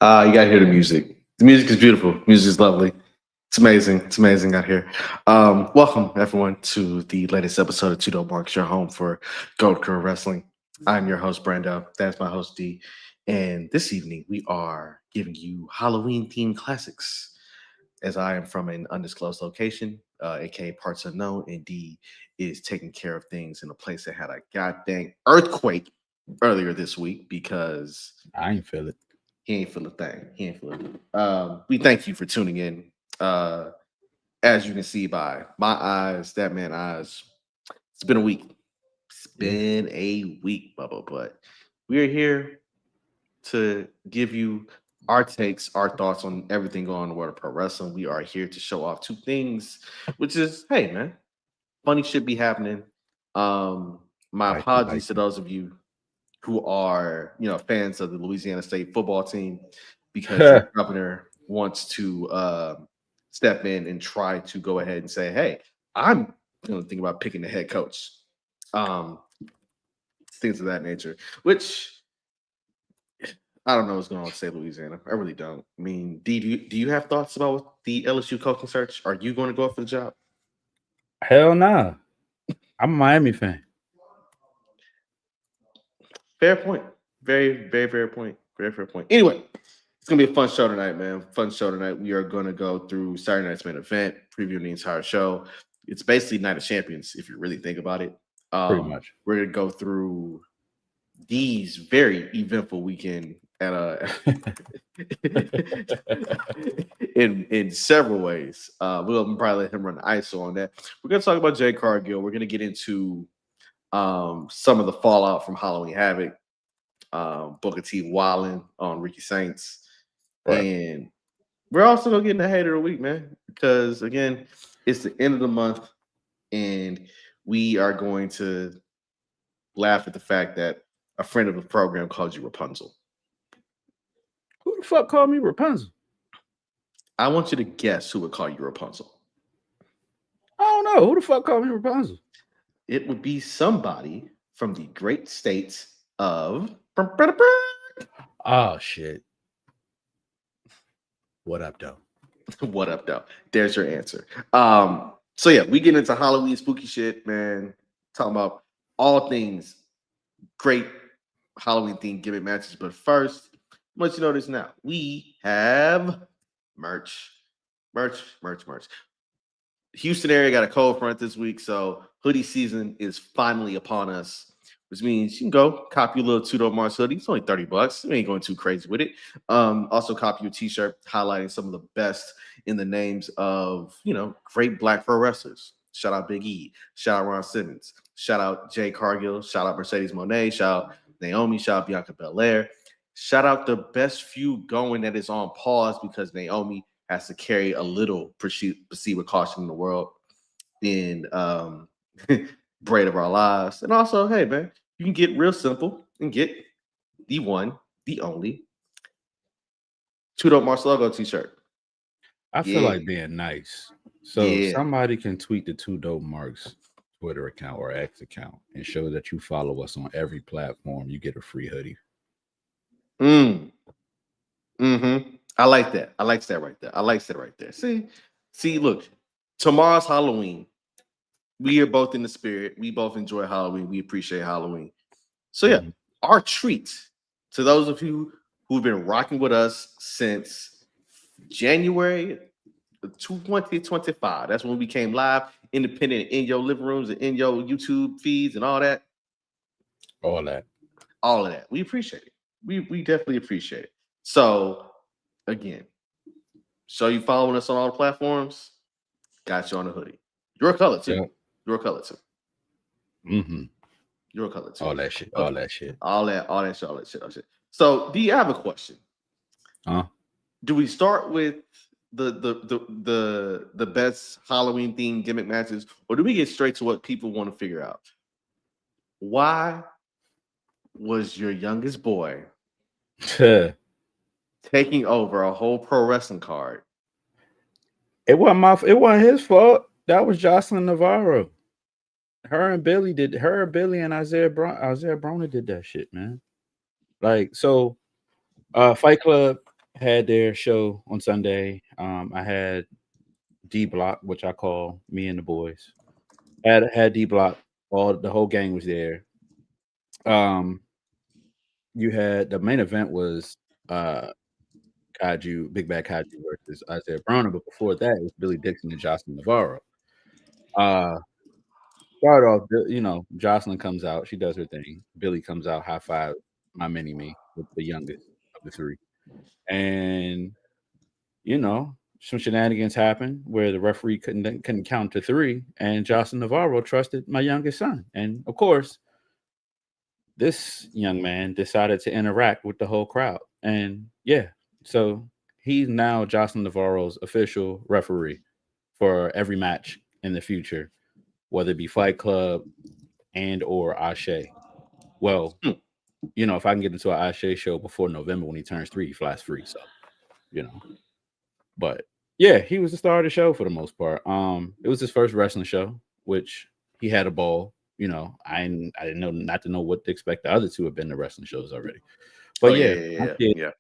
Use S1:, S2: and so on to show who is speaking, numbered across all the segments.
S1: You gotta hear the music. The music is beautiful. Music is lovely. It's amazing. It's amazing out here. Welcome everyone to the latest episode of 2DopeMarks, your home for Gold Crew Wrestling. I'm your host, Brando. That's my host D. And this evening we are giving you Halloween themed classics. As I am from an undisclosed location, aka parts unknown, and D is taking care of things in a place that had a goddamn earthquake earlier this week because
S2: I ain't feel it.
S1: he ain't feel a thing. He ain't feel it. We thank you for tuning in. Uh, as you can see by my eyes, that man eyes. It's been a week. It's
S2: Yeah.
S1: been a week, Bubba. But we are here to give you our takes, our thoughts on everything going on in the world of pro wrestling. We are here to show off two things, which is, hey man, funny shit be happening. Um, my
S2: Like you,
S1: apologies
S2: like
S1: to
S2: you.
S1: those of you who are fans of the Louisiana State football team because their governor wants to step in and try to go ahead and say, "Hey, I'm going to think about picking the head coach." Um, Things of that nature, which I don't know what's going on with State Louisiana. I really don't. I mean, do you have thoughts about the LSU coaching search? Are you going to go up for the job?
S2: Hell nah. I'm a Miami fan.
S1: Fair point. Very, very fair point. Very fair point. Anyway, it's gonna be a fun show tonight, man. Fun show tonight. We are gonna go through Saturday night's main event, previewing the entire show. It's basically Night of Champions, if you really think about it.
S2: Pretty much.
S1: We're gonna go through these very eventful weekend at in several ways. We'll probably let him run the ISO on that. We're gonna talk about Jay Cargill. We're gonna get into some of the fallout from Halloween Havoc, Booker T. Wallen on Ricky Saints,
S2: Right.
S1: and we're also gonna get in the hater of the week, man, because again, it's the end of the month, and we are going to laugh at the fact that a friend of the program called you Rapunzel.
S2: Who the fuck called me Rapunzel?
S1: I want you to guess who would call you Rapunzel.
S2: I don't know. Who the fuck called me Rapunzel?
S1: It would be somebody from the great state of
S2: Oh shit. What up, though?
S1: what up, though? There's your answer. So yeah, we get into Halloween spooky shit, man. Talking about all things great Halloween themed gimmick matches. But first, let you know this now. We have merch. Merch. Houston area got a cold front this week, so hoodie season is finally upon us, which means you can go copy your little 2DopeMarks hoodie. It's only $30. You ain't going too crazy with it. Also copy your t-shirt highlighting some of the best in the names of, great black pro wrestlers. Shout out Big E. Shout out Ron Simmons. Shout out Jay Cargill. Shout out Mercedes Monet. Shout out Naomi. Shout out Bianca Belair. Shout out the best feud going that is on pause because Naomi has to carry a little perceived with caution in the world in Braid of Our Lives. And also, hey, man, you can get real simple and get the one, the only 2DopeMarks logo t-shirt.
S2: I feel
S1: Yeah.
S2: like being nice. So
S1: Yeah.
S2: somebody can tweet the 2DopeMarks Twitter account or X account and show that you follow us on every platform. You get a free hoodie.
S1: I like that. I like that right there. I like that right there. See, look, tomorrow's Halloween. We are both in the spirit. We both enjoy Halloween. We appreciate Halloween. So yeah,
S2: Mhm.
S1: our treat to those of you who've been rocking with us since January 2025. That's when we came live, independent in your living rooms and in your YouTube feeds and all that.
S2: All that.
S1: All of that. We appreciate it. We definitely appreciate it. So again, so you following us on all the platforms, got you on the hoodie. Your color too.
S2: Yeah.
S1: Your color too.
S2: Mm-hmm.
S1: Your color too.
S2: All that shit.
S1: Okay.
S2: All that shit.
S1: All that shit. So do you have a question?
S2: Huh?
S1: Do we start with the best Halloween themed gimmick matches, or do we get straight to what people want to figure out? Why was your youngest boy taking over a whole pro wrestling card?
S2: It wasn't his fault. That was Jocelyn Navarro. Her and Billy and Isaiah Brona did that shit, man. Like, so Fight Club had their show on Sunday. I had D Block, which I call me and the boys. Had D Block. All the whole gang was there. Um, you had the main event was uh Kaiju, Big Bad Kaiju versus Isaiah Broner, but before that it was Billy Dixon and Jocelyn Navarro. Uh Start off, Jocelyn comes out, she does her thing. Billy comes out, high five my mini me, the youngest of the three. And some shenanigans happened where the referee couldn't count to three, and Jocelyn Navarro trusted my youngest son. And of course, this young man decided to interact with the whole crowd. And yeah, so he's now Jocelyn Navarro's official referee for every match in the future, whether it be Fight Club and or Ashe. Well, if I can get into an Ashe show before November when he turns 3, he flies free. So, you know. But yeah, he was the star of the show for the most part. It was his first wrestling show, which he had a ball. I didn't know not to know what to expect. The other two have been to wrestling shows already. But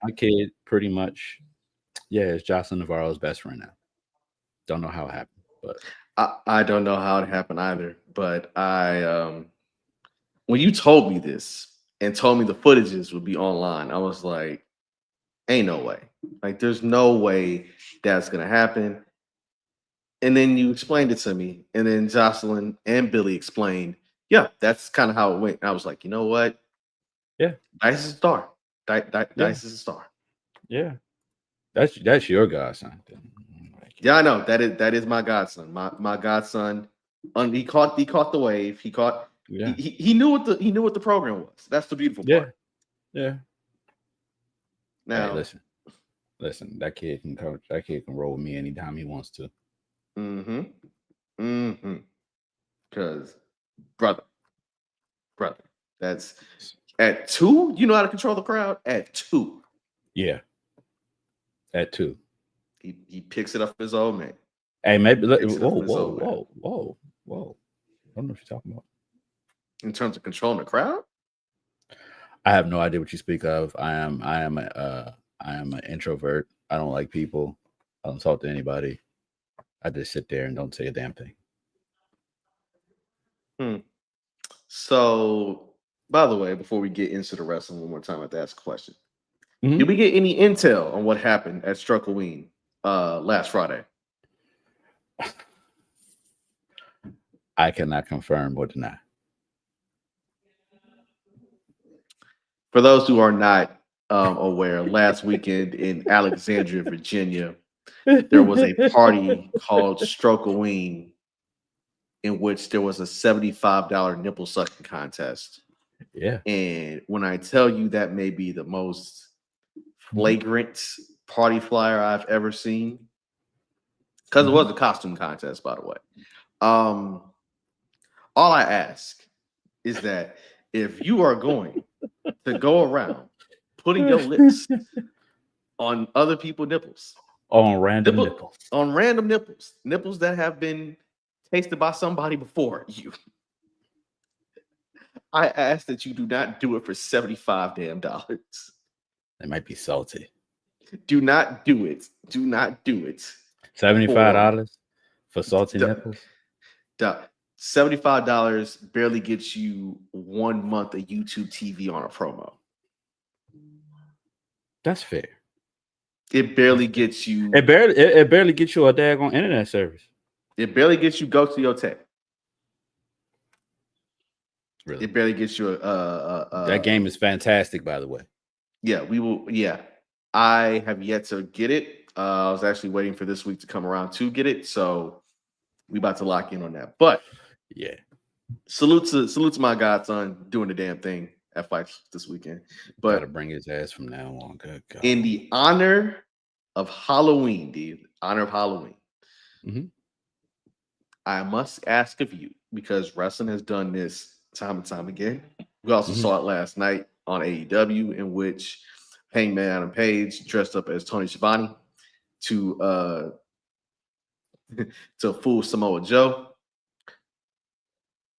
S2: my kid pretty much, is Jocelyn Navarro's best friend now. Don't know how it happened, but
S1: I don't know how it happened either. But when you told me this and told me the footages would be online, I was like, ain't no way. Like, there's no way that's gonna happen. And then you explained it to me, and then Jocelyn and Billy explained, yeah, that's kind of how it went. And I was like, you know what?
S2: Yeah.
S1: Dice is a star. Dice is a star.
S2: Yeah. That's your godson.
S1: Yeah, I know. That is my godson. My godson. He caught the wave. He caught.
S2: Yeah.
S1: He knew what the program was. That's the beautiful part.
S2: Yeah.
S1: Now,
S2: hey, listen. That kid can coach. That kid can roll with me anytime he wants to.
S1: Because brother, that's at 2. You know how to control the crowd at 2.
S2: Yeah. At 2.
S1: He picks it up his old man.
S2: Hey, maybe whoa. I don't know what you're talking about.
S1: In terms of controlling the crowd,
S2: I have no idea what you speak of. I am an introvert. I don't like people. I don't talk to anybody. I just sit there and don't say a damn thing.
S1: So, by the way, before we get into the wrestling one more time, I have to ask a question. Did we get any intel on what happened at Struckaween last Friday?
S2: I cannot confirm or deny.
S1: For those who are not aware, last weekend in Alexandria, Virginia, there was a party called Struckaween in which there was a $75 nipple sucking contest.
S2: Yeah.
S1: And when I tell you that may be the most flagrant party flyer I've ever seen, because it was a costume contest, by the way. All I ask is that if you are going to go around putting your lips on other people's nipples,
S2: on random
S1: nipples that have been tasted by somebody before you, I ask that you do not do it for $75 damn.
S2: They might be salty.
S1: Do not do it. Do not do it.
S2: $75 for salty nipples?
S1: $75 barely gets you 1 month of YouTube TV on a promo.
S2: That's fair.
S1: It barely gets you.
S2: It barely gets you a daggone internet service.
S1: It barely gets you Go to Your Tech.
S2: Really?
S1: It barely gets you
S2: that game is fantastic, by the way.
S1: Yeah, we will. Yeah, I have yet to get it. I was actually waiting for this week to come around to get it, so we about to lock in on that. But
S2: yeah,
S1: salute to my godson doing the damn thing at Fight this weekend. But
S2: gotta bring his ass from now on. Good God.
S1: In the honor of Halloween, I must ask of you, because wrestling has done this time and time again. We also saw it last night on AEW, in which Hangman Adam Page dressed up as Tony Schiavone to fool Samoa Joe.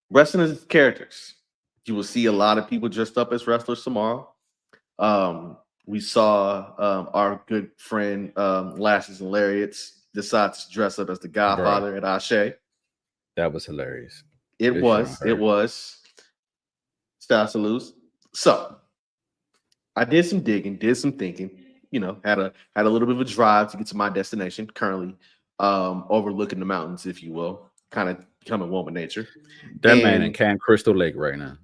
S1: Wrestling is characters. You will see a lot of people dressed up as wrestlers tomorrow. we saw our good friend Lashes and Lariats decide to dress up as the Godfather at Ashe.
S2: That was hilarious.
S1: It
S2: Good shit on
S1: was.
S2: her.
S1: It was. Styles to lose. So I did some digging, did some thinking. You know, had a little bit of a drive to get to my destination. Currently, overlooking the mountains, if you will, kind of becoming one with nature.
S2: That man in
S1: And
S2: Camp Crystal Lake right now.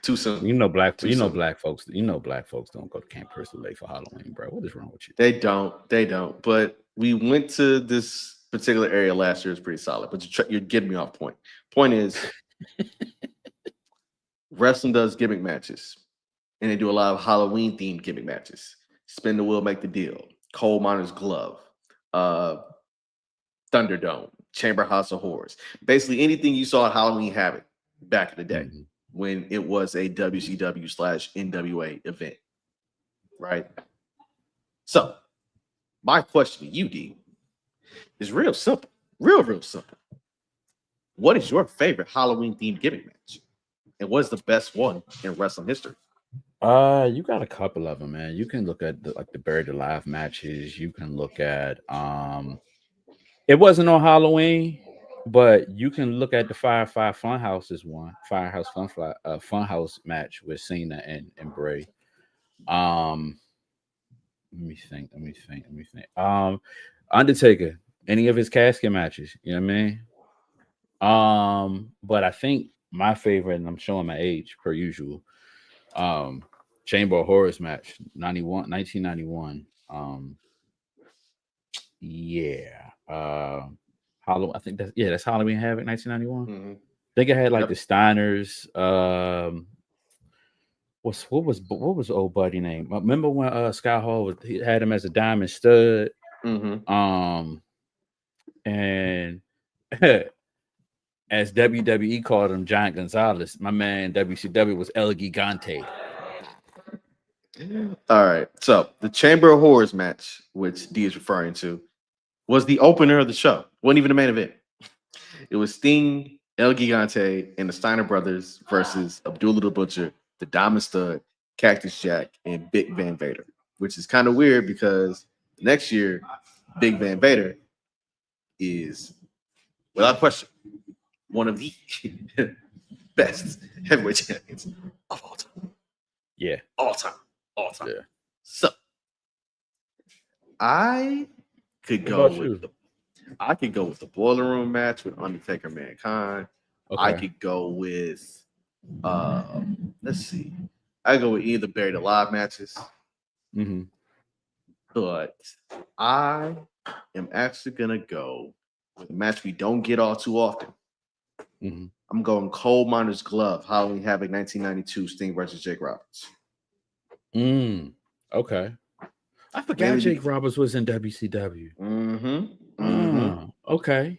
S1: too soon.
S2: You know black
S1: soon.
S2: black folks. You know black folks don't go to Camp Crystal Lake for Halloween, bro. What is wrong with you?
S1: They don't. They don't. But we went to this particular area last year. It's pretty solid. But you're getting me off point. Point is, wrestling does gimmick matches, and they do a lot of Halloween themed gimmick matches. Spin the wheel, make the deal. Coal miner's glove, Thunderdome, Chamber House of Horrors. Basically, anything you saw at Halloween Havoc back in the day when it was a WCW/NWA event, right? So, my question to you, D, is real simple. Real simple. What is your favorite Halloween themed gimmick match? And what is the best one in wrestling history?
S2: You got a couple of them, man. You can look at the Buried Alive matches. You can look at it wasn't on Halloween, but you can look at the Firefly Funhouse one. Firehouse Funhouse match with Cena and Bray. Let me think. Undertaker, any of his casket matches, you know what I mean? But I think my favorite, and I'm showing my age per usual, Chamber of Horrors match, 1991. Yeah. Halloween, I think that's Halloween Havoc, 1991.
S1: Mm-hmm.
S2: I think I had like the Steiners. What was old buddy name? Remember when Scott Hall he had him as a diamond stud?
S1: Mm-hmm.
S2: And as WWE called him, Giant Gonzalez, my man WCW was El Gigante.
S1: All right. So the Chamber of Horrors match, which D is referring to, was the opener of the show. Wasn't even the main event. It was Sting, El Gigante, and the Steiner brothers versus Abdullah the Butcher, the Diamond Stud, Cactus Jack, and Big Van Vader, which is kind of weird because next year, Big Van Vader is, without question, one of the best heavyweight champions of all time.
S2: Yeah.
S1: All time.
S2: Yeah.
S1: So I could go with the Boiler Room match with Undertaker Mankind.
S2: Okay.
S1: I could go with let's see. I go with either Buried Alive matches.
S2: Mm-hmm.
S1: But I am actually gonna go with a match we don't get all too often.
S2: Mm-hmm.
S1: I'm going Coal Miner's Glove, Halloween Havoc 1992, Sting versus Jake Roberts.
S2: Okay. I forgot Jake Roberts was in WCW. Okay.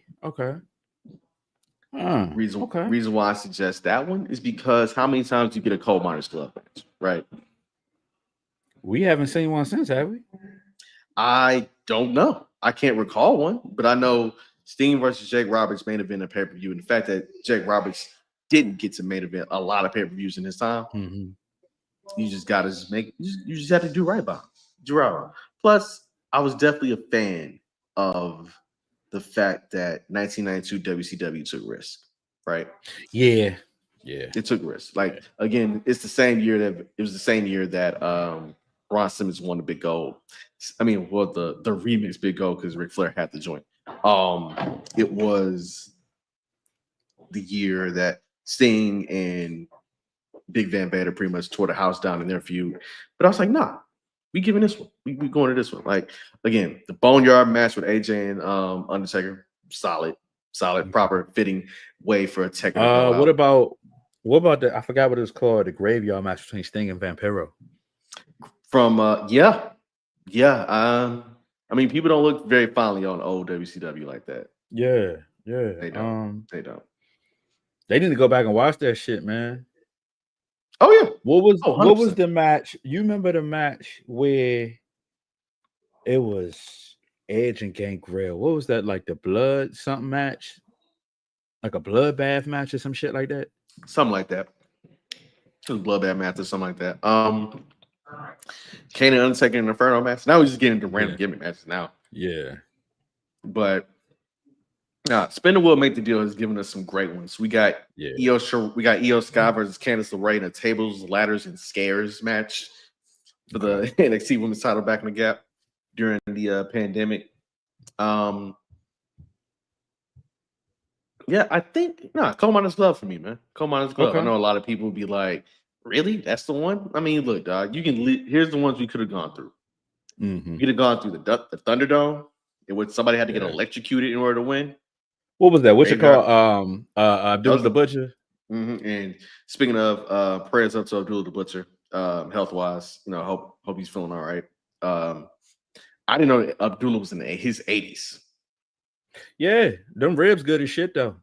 S1: Reason why I suggest that one is because how many times do you get a Coal Miner's Glove match, right?
S2: We haven't seen one since, have we?
S1: I don't know. I can't recall one, but I know Sting versus Jake Roberts main event a pay-per-view, and the fact that Jake Roberts didn't get to main event a lot of pay-per-views in his time, you just gotta you just have to do right by him. Plus, I was definitely a fan of the fact that 1992 WCW took risk, right?
S2: Yeah.
S1: It took risks. Like again, it's the same year that Ron Simmons won the Big Gold. I mean, well, the remix Big Gold because Ric Flair had the joint. It was the year that Sting and Big Van Vader pretty much tore the house down in their feud. But I was like, nah, we giving this one. We going to this one. Like again, the Boneyard match with AJ and Undertaker, solid, proper fitting way for a Taker to go out.
S2: What about the? I forgot what it was called. The graveyard match between Sting and Vampiro.
S1: From yeah. I mean, people don't look very fondly on old WCW like that.
S2: Yeah.
S1: They don't.
S2: They need to go back and watch that shit, man.
S1: Oh yeah.
S2: What was the match? You remember the match where it was Edge and Gangrel? What was that? Like the blood something match? Like a bloodbath match or some shit like that?
S1: Something like that. It was a bloodbath match or something like that. Kane and Undertaker and Inferno match. Now we're just getting into random gimmick matches now.
S2: Yeah.
S1: But Spin the Wheel Make the Deal has given us some great ones. We got Io Sky versus Candice LeRae in a tables, ladders, and scares match for the NXT Women's title back in the gap during the pandemic. Yeah, I think Cold Miners Glove for me, man. Cold Miners Glove. I know a lot of people will be like, really? That's the one? I mean, look, dog, you can here's the ones we could have gone through. You could have gone through the Thunderdome, in which somebody had to get electrocuted in order to win.
S2: What was that? What you call Abdullah the Butcher?
S1: And speaking of prayers up to Abdullah the Butcher, health wise, hope he's feeling all right. I didn't know Abdullah was in his 80s.
S2: Yeah, them ribs good as shit though.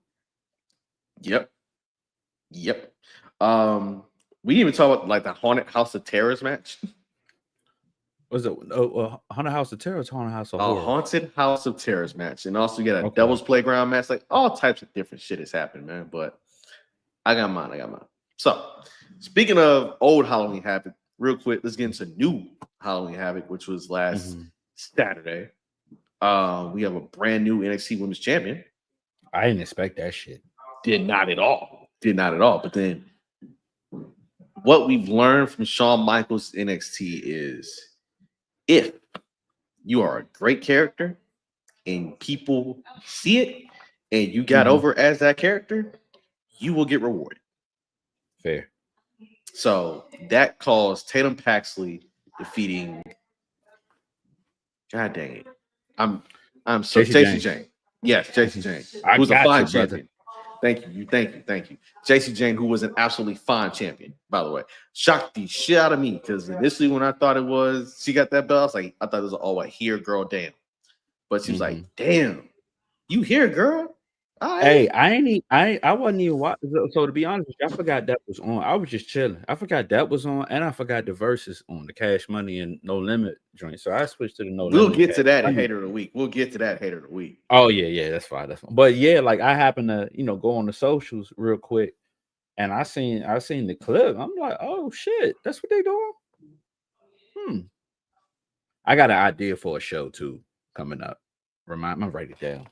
S1: Yep. We didn't even talk about like the Haunted House of Terrors match.
S2: Was it Haunted House of Terrors? Haunted House of Horror?
S1: Haunted House of Terrors match, and also you got a Devil's Playground match. Like all types of different shit has happened, man. But I got mine. So speaking of old Halloween Havoc, real quick, let's get into new Halloween Havoc, which was last Saturday. We have a brand new NXT Women's Champion.
S2: I didn't expect that shit.
S1: Did not at all. But then what we've learned from Shawn Michaels NXT is if you are a great character and people see it and you got over as that character, you will get rewarded.
S2: Fair. So
S1: that caused Tatum Paxley defeating. God dang it. I'm so Jacy Jayne. Yes, Jacy Jayne. Who's a fine champion. Thank you. Jacy Jayne, who was an absolutely fine champion, by the way. Shocked the shit out of me because initially when I thought it was she got that belt, I was like, I thought it was all white here, girl, damn. But she was like, damn, you here, girl.
S2: Hey, I wasn't even watching. So to be honest with you, I forgot that was on. I was just chilling. I forgot that was on, and I forgot the Versus on the Cash Money and No Limit joint. So I switched to the No Limit.
S1: We'll get to that in Hater of the Week.
S2: Oh yeah, that's fine. But yeah, like I happened to go on the socials real quick, and I seen the clip. I'm like, oh shit, that's what they doing. I got an idea for a show too coming up. Remind me, write it down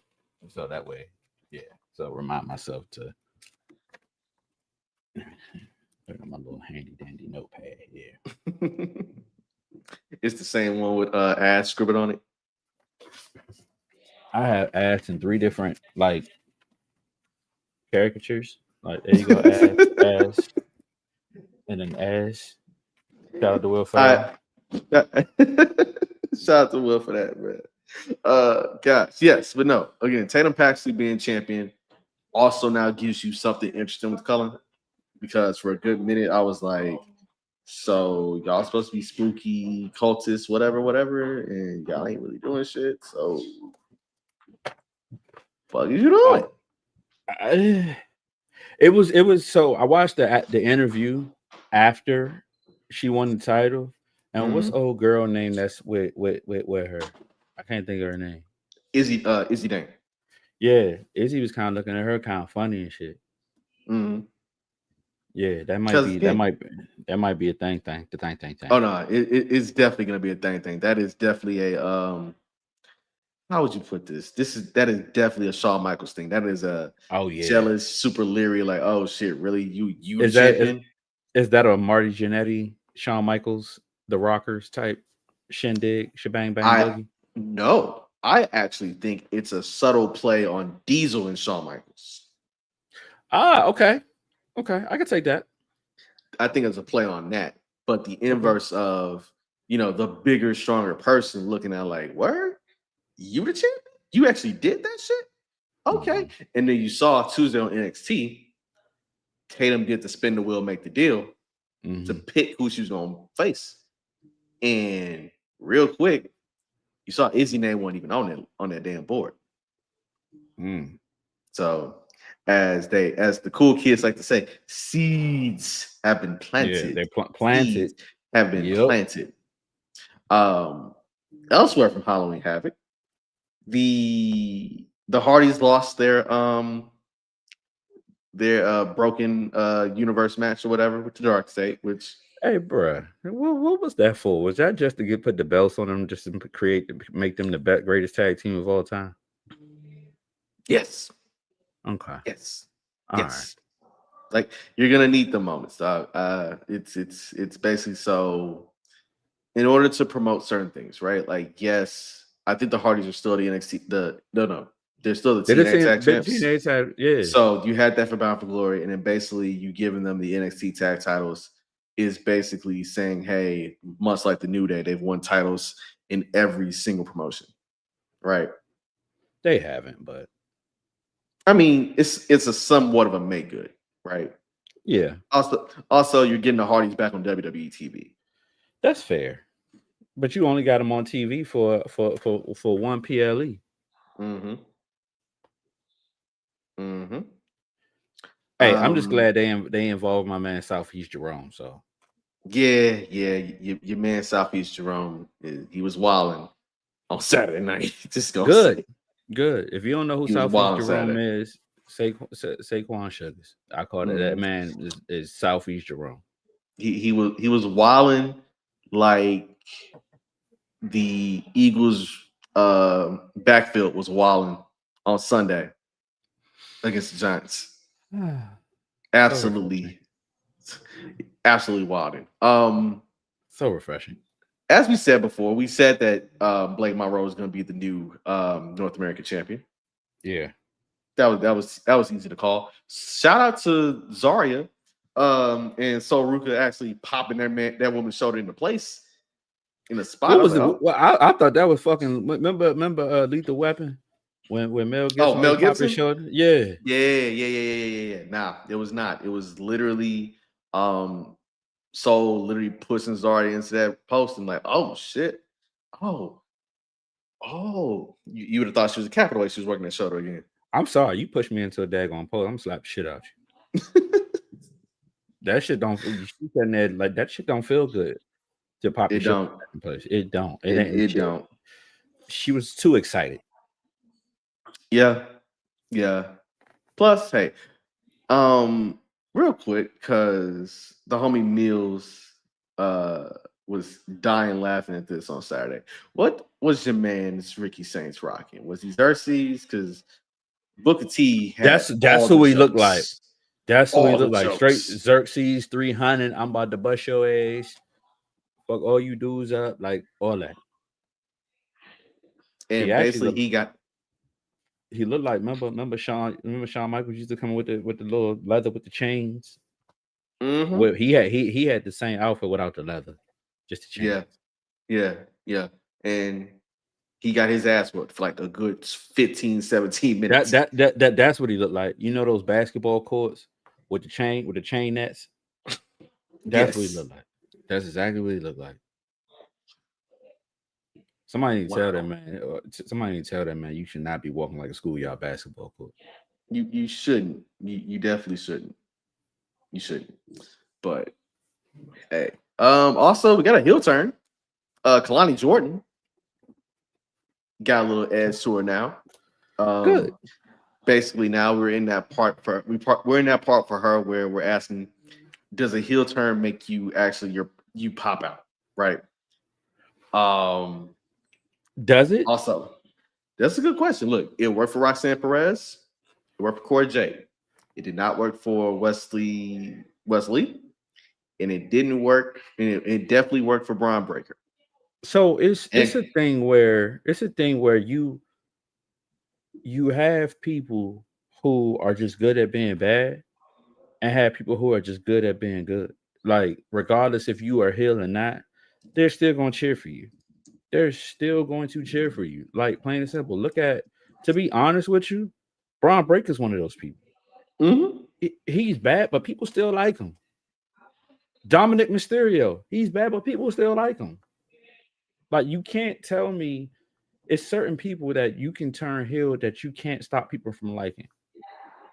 S2: so that way. Yeah, so remind myself to look at my little handy dandy notepad here.
S1: It's the same one with ass scribbled on it.
S2: I have ass in 3 different like caricatures. Like there you go, ass, and then ass. Shout out to Will for that.
S1: Shout out to Will for that, man. Guys, yes, but no. Again, Tatum Paxley being champion also now gives you something interesting with Cullen, because for a good minute I was like, so y'all supposed to be spooky cultists, whatever, and y'all ain't really doing shit. So, what are you doing?
S2: It was. So I watched the interview after she won the title, and what's old girl name that's with her? I can't think of her name.
S1: Izzy Dane.
S2: Yeah, Izzy was kind of looking at her kind of funny and shit. Yeah, that might be a thing. The thing.
S1: Oh no, it's definitely gonna be a thing. That is definitely a how would you put this? That is definitely a Shawn Michaels thing. That is a jealous, super leery, like, oh shit, really? You
S2: is
S1: champion?
S2: Is that a Marty Jannetty, Shawn Michaels, the Rockers type shindig, shebang bang boogie?
S1: No, I actually think it's a subtle play on Diesel and Shawn Michaels.
S2: Okay, I can take that.
S1: I think it's a play on that, but the inverse of the bigger, stronger person looking at like, where you the champion? You actually did that shit? Okay. And then you saw Tuesday on NXT, Tatum did the spin the wheel, make the deal to pick who she was gonna face, and real quick, you saw Izzy name wasn't even on that damn board. So as the cool kids like to say, seeds have been planted.
S2: Yeah, they're planted.
S1: Seeds have been planted. Elsewhere from Halloween Havoc, the Hardys lost their their broken universe match or whatever with the Dark State, which
S2: Hey, bruh, what was that for? Was that just to put the belts on them, just to make them the greatest tag team of all time?
S1: yes,
S2: Okay,
S1: yes,
S2: all right.
S1: yes. Like you're gonna need the moments, dog. It's basically so in order to promote certain things, right? Like, yes, I think the Hardys are still the NXT. No, they're still the
S2: They just
S1: TNA
S2: saying
S1: Tag Champs.
S2: TNA had, yeah.
S1: So you had that for Bound for Glory, and then basically you giving them the NXT Tag titles is basically saying, hey, much like the New Day, they've won titles in every single promotion, right?
S2: They haven't, but
S1: I mean, it's a somewhat of a make good, right?
S2: yeah,
S1: Also, you're getting the Hardys back on WWE TV.
S2: that's fair. But you only got them on TV for one PLE.
S1: Mm-hmm. Mm-hmm.
S2: Hey, I'm just glad they involved my man Southeast Jerome. So
S1: Yeah, your man Southeast Jerome, he was wilding on Saturday night. Just gonna
S2: good,
S1: say
S2: good. If you don't know who
S1: he was
S2: Southeast
S1: wild on
S2: Jerome
S1: Saturday.
S2: is, Saquon Sugars. I call it that
S1: Mhm.
S2: man is Southeast Jerome.
S1: He was wilding like the Eagles backfield was wilding on Sunday against the Giants.
S2: So refreshing.
S1: Absolutely, absolutely wilding.
S2: So refreshing.
S1: As we said before, we said that Blake Monroe is going to be the new North American champion.
S2: Yeah.
S1: That was easy to call. Shout out to Zarya and Sol Ruka actually popping that woman's shoulder into place in the spot.
S2: What
S1: I was
S2: was
S1: like,
S2: it?
S1: oh,
S2: Well, I thought that was fucking. Remember Lethal Weapon when Mel Gibson
S1: Mel
S2: always pop his
S1: Gibson.
S2: shoulder? Yeah.
S1: Yeah. Nah, it was not. It was literally Sol literally pushing Zarya into that post and like, oh shit, oh, you would have thought she was a capital way she was working that shoulder again.
S2: I'm sorry, you pushed me into a daggone pole. I'm slap shit out you. That shit don't. You shoot that net like that shit don't feel good to pop your
S1: It
S2: shoulder
S1: don't.
S2: back in place. It don't. It
S1: It
S2: ain't.
S1: it don't.
S2: She was too excited.
S1: Yeah, yeah. Plus, hey, real quick, because the homie Mills was dying laughing at this on Saturday. What was your man's Ricky Saints rocking? Was he Xerxes? Because Booker T had
S2: That's
S1: all
S2: who
S1: the
S2: he looked like.
S1: jokes.
S2: That's who he
S1: All the
S2: looked like. Straight
S1: jokes.
S2: Xerxes 300. I'm about to bust your ass. Fuck all you dudes up. Like all that. He
S1: And
S2: actually
S1: basically
S2: looked.
S1: he got
S2: He looked like remember Shawn Michaels used to come with the little leather with the chains.
S1: mm-hmm.
S2: Well, he had the same outfit without the leather, just the chain.
S1: Yeah, yeah. And he got his ass whooped for like a good 15, 17 minutes.
S2: That's what he looked like. You know those basketball courts with the chain nets. That's what he
S1: Yes.
S2: looked like. That's exactly what he looked like. Somebody need to tell that
S1: Wow.
S2: man. Somebody need to tell that man you should not be walking like a schoolyard basketball court.
S1: You shouldn't. You definitely shouldn't. You shouldn't. But hey. Also we got a heel turn. Kalani Jordan got a little edge to her now.
S2: Good.
S1: Basically now we're in that part we're in that part for her where we're asking, does a heel turn make you actually you pop out? Right.
S2: Does it?
S1: Also, that's a good question. Look, it worked for Roxanne Perez. It worked for Corey J. It did not work for Wesley, and it didn't work. And it definitely worked for Braun Breaker.
S2: So it's
S1: And
S2: a thing where you have people who are just good at being bad and have people who are just good at being good. Like, regardless if you are heel or not, they're still going to cheer for you. They're still going to cheer for you. Like, plain and simple. To be honest with you, Braun Breaker's one of those people.
S1: mhm.
S2: He's bad, but people still like him. Dominic Mysterio, he's bad, but people still like him. Like, you can't tell me it's certain people that you can turn heel that you can't stop people from liking.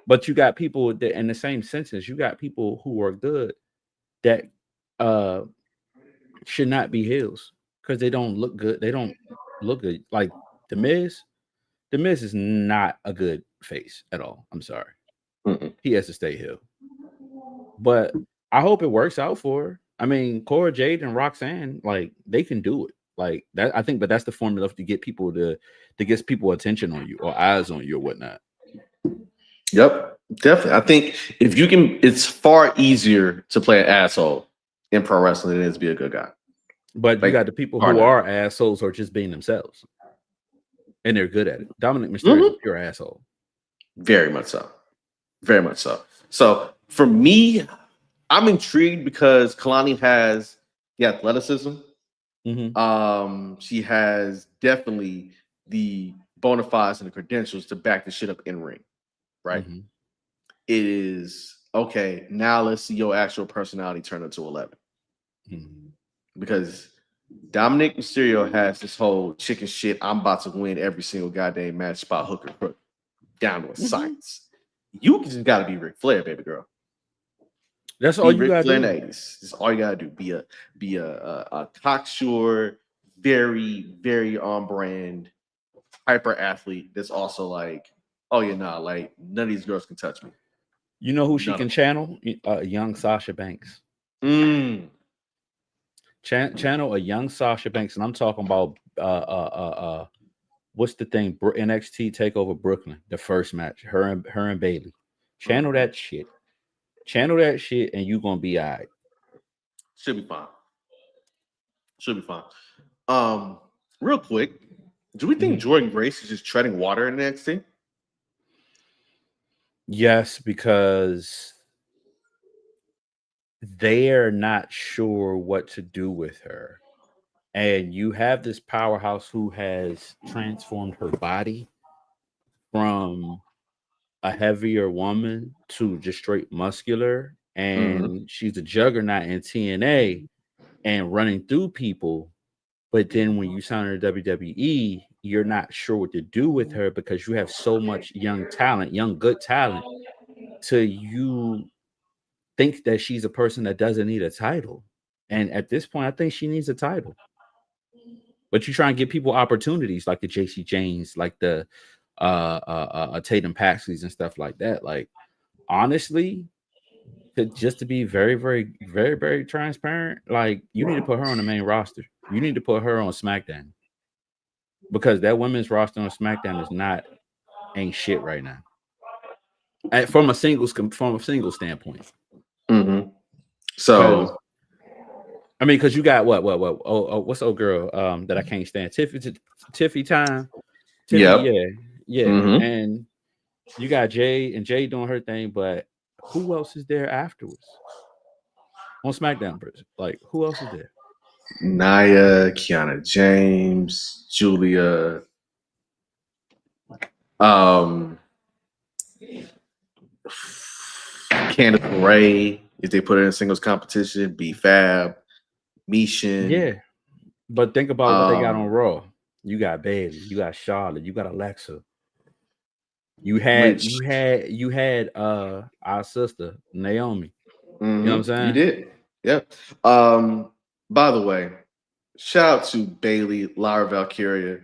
S2: But you got people that, in the same sentence, you got people who are good that should not be heels because they don't look good. They don't look good. Like the Miz is not a good face at all. I'm sorry.
S1: Mm-mm.
S2: He has to stay heel. But I hope it works out for her. I mean, Cora Jade and Roxanne, like they can do it. Like that, I think, but that's the formula to get people to get people attention on you or eyes on you or whatnot.
S1: Yep, definitely. I think if you can, it's far easier to play an asshole in pro wrestling than it is to be a good guy.
S2: But you
S1: Like,
S2: got the people
S1: hard
S2: who
S1: not.
S2: are assholes or just being themselves, and they're good at it. Dominic Mysterio is a
S1: Mhm.
S2: pure asshole.
S1: Very much so. Very much so. So for me, I'm intrigued because Kalani has the athleticism. She has definitely the bona fides and the credentials to back the shit up in ring, right?
S2: Mhm.
S1: It is okay. Now let's see your actual personality turn into 11
S2: Mhm.
S1: because Dominic Mysterio has this whole chicken shit. I'm about to win every single goddamn match spot hooker crook down to a science. You just got to be Ric Flair, baby girl.
S2: That's all
S1: Be
S2: you
S1: Ric
S2: gotta
S1: Flair in
S2: do.
S1: the 80s. That's all you gotta do. Be a cocksure, very, very on brand, hyper athlete that's also like, oh yeah, nah, like none of these girls can touch me.
S2: You know who she
S1: None
S2: can
S1: of
S2: channel? Young Sasha Banks.
S1: them.
S2: Channel a young Sasha Banks, and I'm talking about what's the thing? NXT Takeover Brooklyn, the first match, her and Bailey. Channel that shit. Channel that shit, and you gonna be all right.
S1: Should be fine. Should be fine. Real quick, do we think
S2: Mhm.
S1: Jordan Grace is just treading water in NXT?
S2: Yes, because they're not sure what to do with her. And you have this powerhouse who has transformed her body from a heavier woman to just straight muscular. And she's a juggernaut in TNA and running through people. But then when you sign her to WWE, you're not sure what to do with her because you have so much young talent, young good talent, to you think that she's a person that doesn't need a title. And at this point, I think she needs a title. But you try and give people opportunities like the JC James, like the Tatum Paxleys and stuff like that. Like honestly, just to be very, very, very, very transparent, like you need to put her on the main roster. You need to put her on SmackDown because that women's roster on SmackDown is not ain't shit right now. From a single standpoint.
S1: Mm-hmm.
S2: Because
S1: So
S2: I mean, because you got what? What's the old girl that I can't stand? Tiffy time. Tiffy,
S1: yep.
S2: yeah.
S1: Mm-hmm.
S2: And you got Jay and Jay doing her thing, but who else is there afterwards on SmackDown? Like, who else is there?
S1: Naya, Kiana James, Julia, um, Candice Ray, if they put her in singles competition, B Fab, Mishin.
S2: Yeah, but think about what they got on Raw. You got Bailey, you got Charlotte, you got Alexa. You had
S1: Which
S2: you had our sister Naomi. You know what I'm
S1: you
S2: saying?
S1: did. Yep. By the way, shout out to Bailey, Lara Valkyria,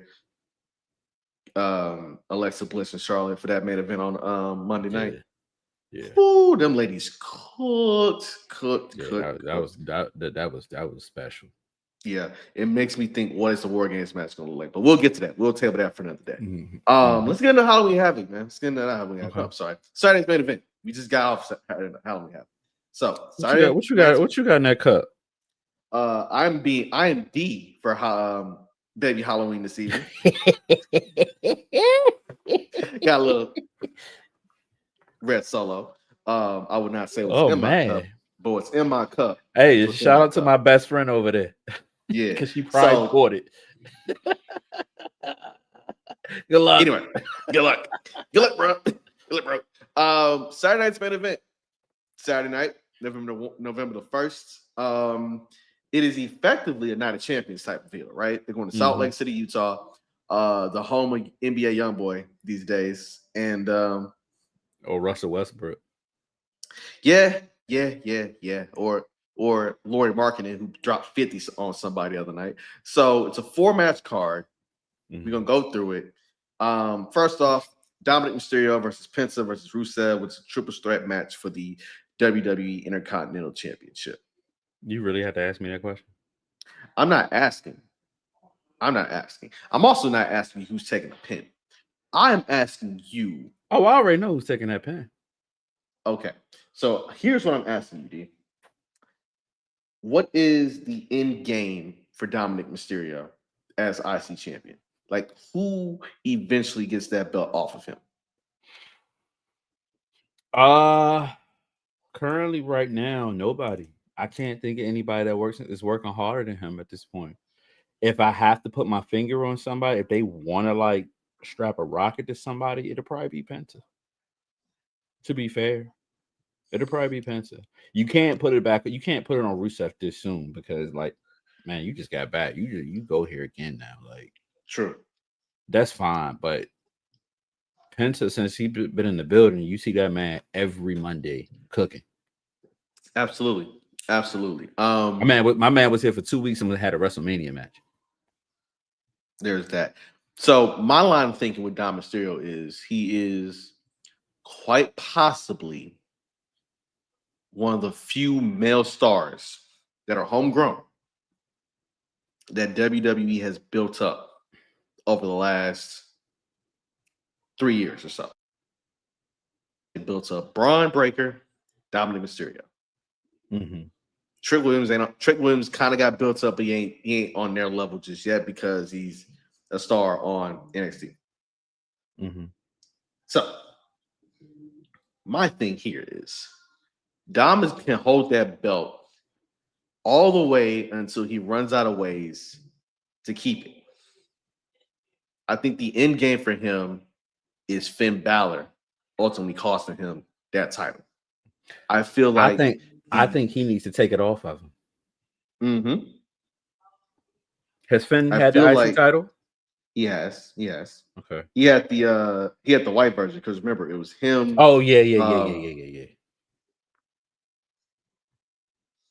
S1: Alexa Bliss, and Charlotte for that main event on Monday night.
S2: Yeah, yeah,
S1: Ooh, them ladies cooked.
S2: that was special.
S1: Yeah, it makes me think what is the War Games match going to look like, but we'll get to that. We'll table that for another day. Let's get into Halloween Havoc, man. Let's get into Halloween Havoc.
S2: Okay.
S1: Oh, I'm sorry, Saturday's main event. We just got off Halloween Havoc. So
S2: What you got in that cup?
S1: I am D for baby Halloween this evening. Got a little red solo. I would not say what's in my cup, but what's in my cup.
S2: Hey, shout out to my best friend over there.
S1: Yeah,
S2: because she probably bought it. Good luck.
S1: Anyway, good luck, bro. Good luck, bro. Saturday night's main event. Saturday night, November the 1st. It is effectively a Night of Champions type of deal, right? They're going to Salt Lake City, Utah, the home of NBA YoungBoy these days, and
S2: Russell Westbrook.
S1: Yeah. Or Laurie Markkinen, who dropped 50 on somebody the other night. So it's a 4-match card. We're gonna go through it. First off, Dominic Mysterio versus Penta versus Rusev, which is a triple threat match for the WWE Intercontinental Championship.
S2: You really have to ask me that question?
S1: I'm not asking. I'm also not asking you who's taking the pin. I am asking you.
S2: Oh, I already know who's taking that pin.
S1: Okay. So here's what I'm asking you, D. What is the end game for Dominic Mysterio as IC champion? Like, who eventually gets that belt off of him?
S2: Currently right now, nobody. I can't think of anybody that is working harder than him at this point. If I have to put my finger on somebody, if they want to like strap a rocket to somebody, it'll probably be Penta. To be fair, it'll probably be Penta. You can't put it back. You can't put it on Rusev this soon because, like, man, you just got back. You go here again now. Like,
S1: true,
S2: that's fine. But Penta, since he's been in the building, you see that man every Monday cooking.
S1: Absolutely.
S2: My man was here for 2 weeks and we had a WrestleMania match.
S1: There's that. So my line of thinking with Dom Mysterio is he is quite possibly one of the few male stars that are homegrown that WWE has built up over the last 3 years or so. It built up Braun Breaker, Dominic Mysterio.
S2: Mm-hmm.
S1: Trick Williams kind of got built up, but he ain't on their level just yet because he's a star on NXT.
S2: Mm-hmm.
S1: So my thing here is Dom can hold that belt all the way until he runs out of ways to keep it. I think the end game for him is Finn Balor ultimately costing him that title. I feel like
S2: I think he needs to take it off of him.
S1: Mm-hmm.
S2: Has Finn had the IC title?
S1: Yes.
S2: Okay.
S1: He had the white version because remember it was him.
S2: Oh yeah.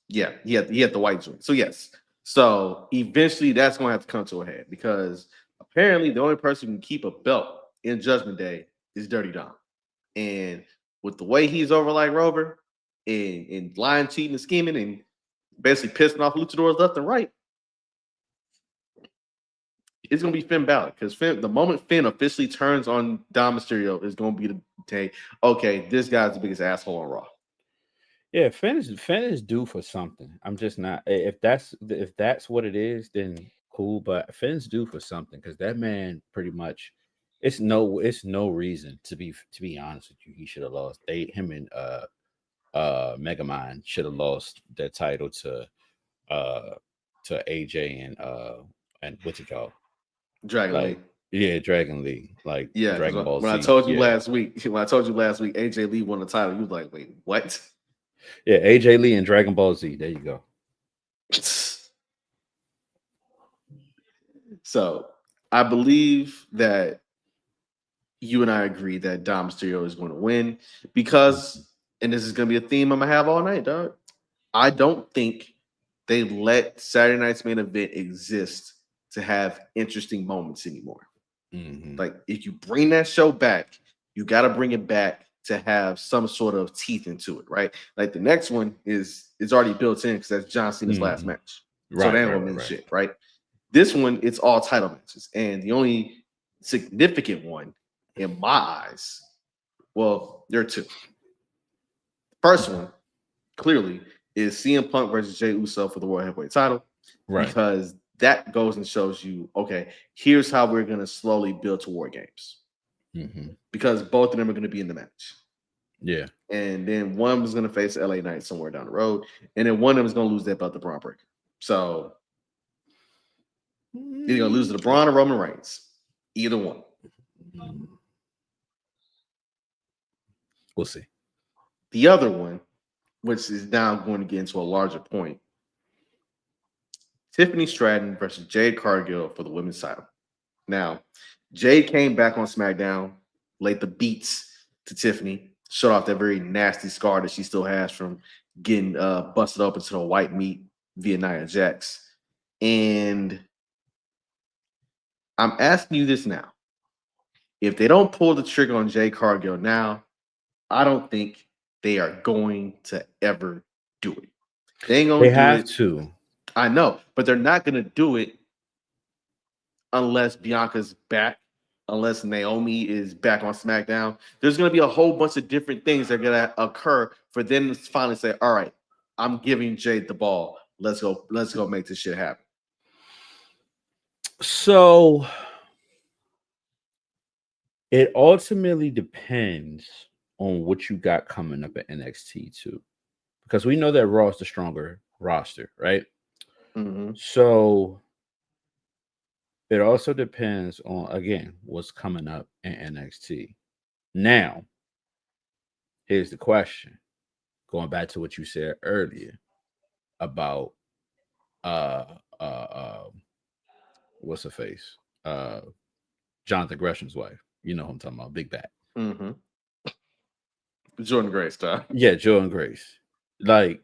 S1: Yeah, he had the white joint. So yes. So eventually that's gonna have to come to a head because apparently the only person who can keep a belt in Judgment Day is Dirty Dom. And with the way he's over like Rover and lying, cheating, and scheming and basically pissing off luchadors left and right, it's gonna be Finn Balor because the moment Finn officially turns on Dom Mysterio is gonna be the day. Okay, this guy's the biggest asshole on Raw.
S2: Yeah, Finn is due for something. I'm just not. If that's what it is, then cool. But Finn's due for something because that man pretty much. It's no reason to be honest with you. He should have lost. Him and Megamind should have lost their title to AJ and what's it called?
S1: Dragon Lee.
S2: Yeah, Dragon Lee. Like Dragon Ball
S1: when
S2: Z.
S1: I told you last week, AJ Lee won the title, you was like, wait, what?
S2: Yeah, AJ Lee and Dragon Ball Z. There you go.
S1: So I believe that you and I agree that Dom Mysterio is going to win because, and this is going to be a theme I'm going to have all night, dog. I don't think they let Saturday night's main event exist to have interesting moments anymore.
S2: Mm-hmm.
S1: Like if you bring that show back, you got to bring it back to have some sort of teeth into it, right? Like the next one is already built in because that's John Cena's last match.
S2: Right,
S1: so they ain't gonna mean shit, right? This one, it's all title matches. And the only significant one in my eyes, well, there are two. First one, clearly, is CM Punk versus Jey Uso for the World Heavyweight title. Right. Because that goes and shows you, okay, here's how we're going to slowly build to War Games.
S2: Mm-hmm.
S1: Because both of them are going to be in the match.
S2: Yeah.
S1: And then one was going to face LA Knight somewhere down the road. And then one of them is going to lose that belt to Braun Breaker. So you're going to lose to LeBron or Roman Reigns. Either one.
S2: We'll see.
S1: The other one, which is now going to get into a larger point, Tiffany Stratton versus Jade Cargill for the women's title. Now, Jade came back on SmackDown, laid the beats to Tiffany, showed off that very nasty scar that she still has from getting busted up into the white meat via Nia Jax. And I'm asking you this now. If they don't pull the trigger on Jade Cargill now, I don't think they are going to ever do it. They ain't
S2: They
S1: gonna do
S2: have
S1: it.
S2: to.
S1: I know, but they're not gonna do it unless Bianca's back, unless Naomi is back on SmackDown. There's gonna be a whole bunch of different things that are gonna occur for them to finally say, "All right, I'm giving Jade the ball. Let's go make this shit happen."
S2: So it ultimately depends on what you got coming up at NXT too, because we know that Raw is the stronger roster, right?
S1: Mm-hmm.
S2: So it also depends on, again, what's coming up in NXT. Now, here's the question. Going back to what you said earlier about uh uh, uh what's her face? Jonathan Gresham's wife. You know who I'm talking about, Big Bat.
S1: Mm-hmm. Jordan Grace, style.
S2: Yeah, Joe Grace. Like,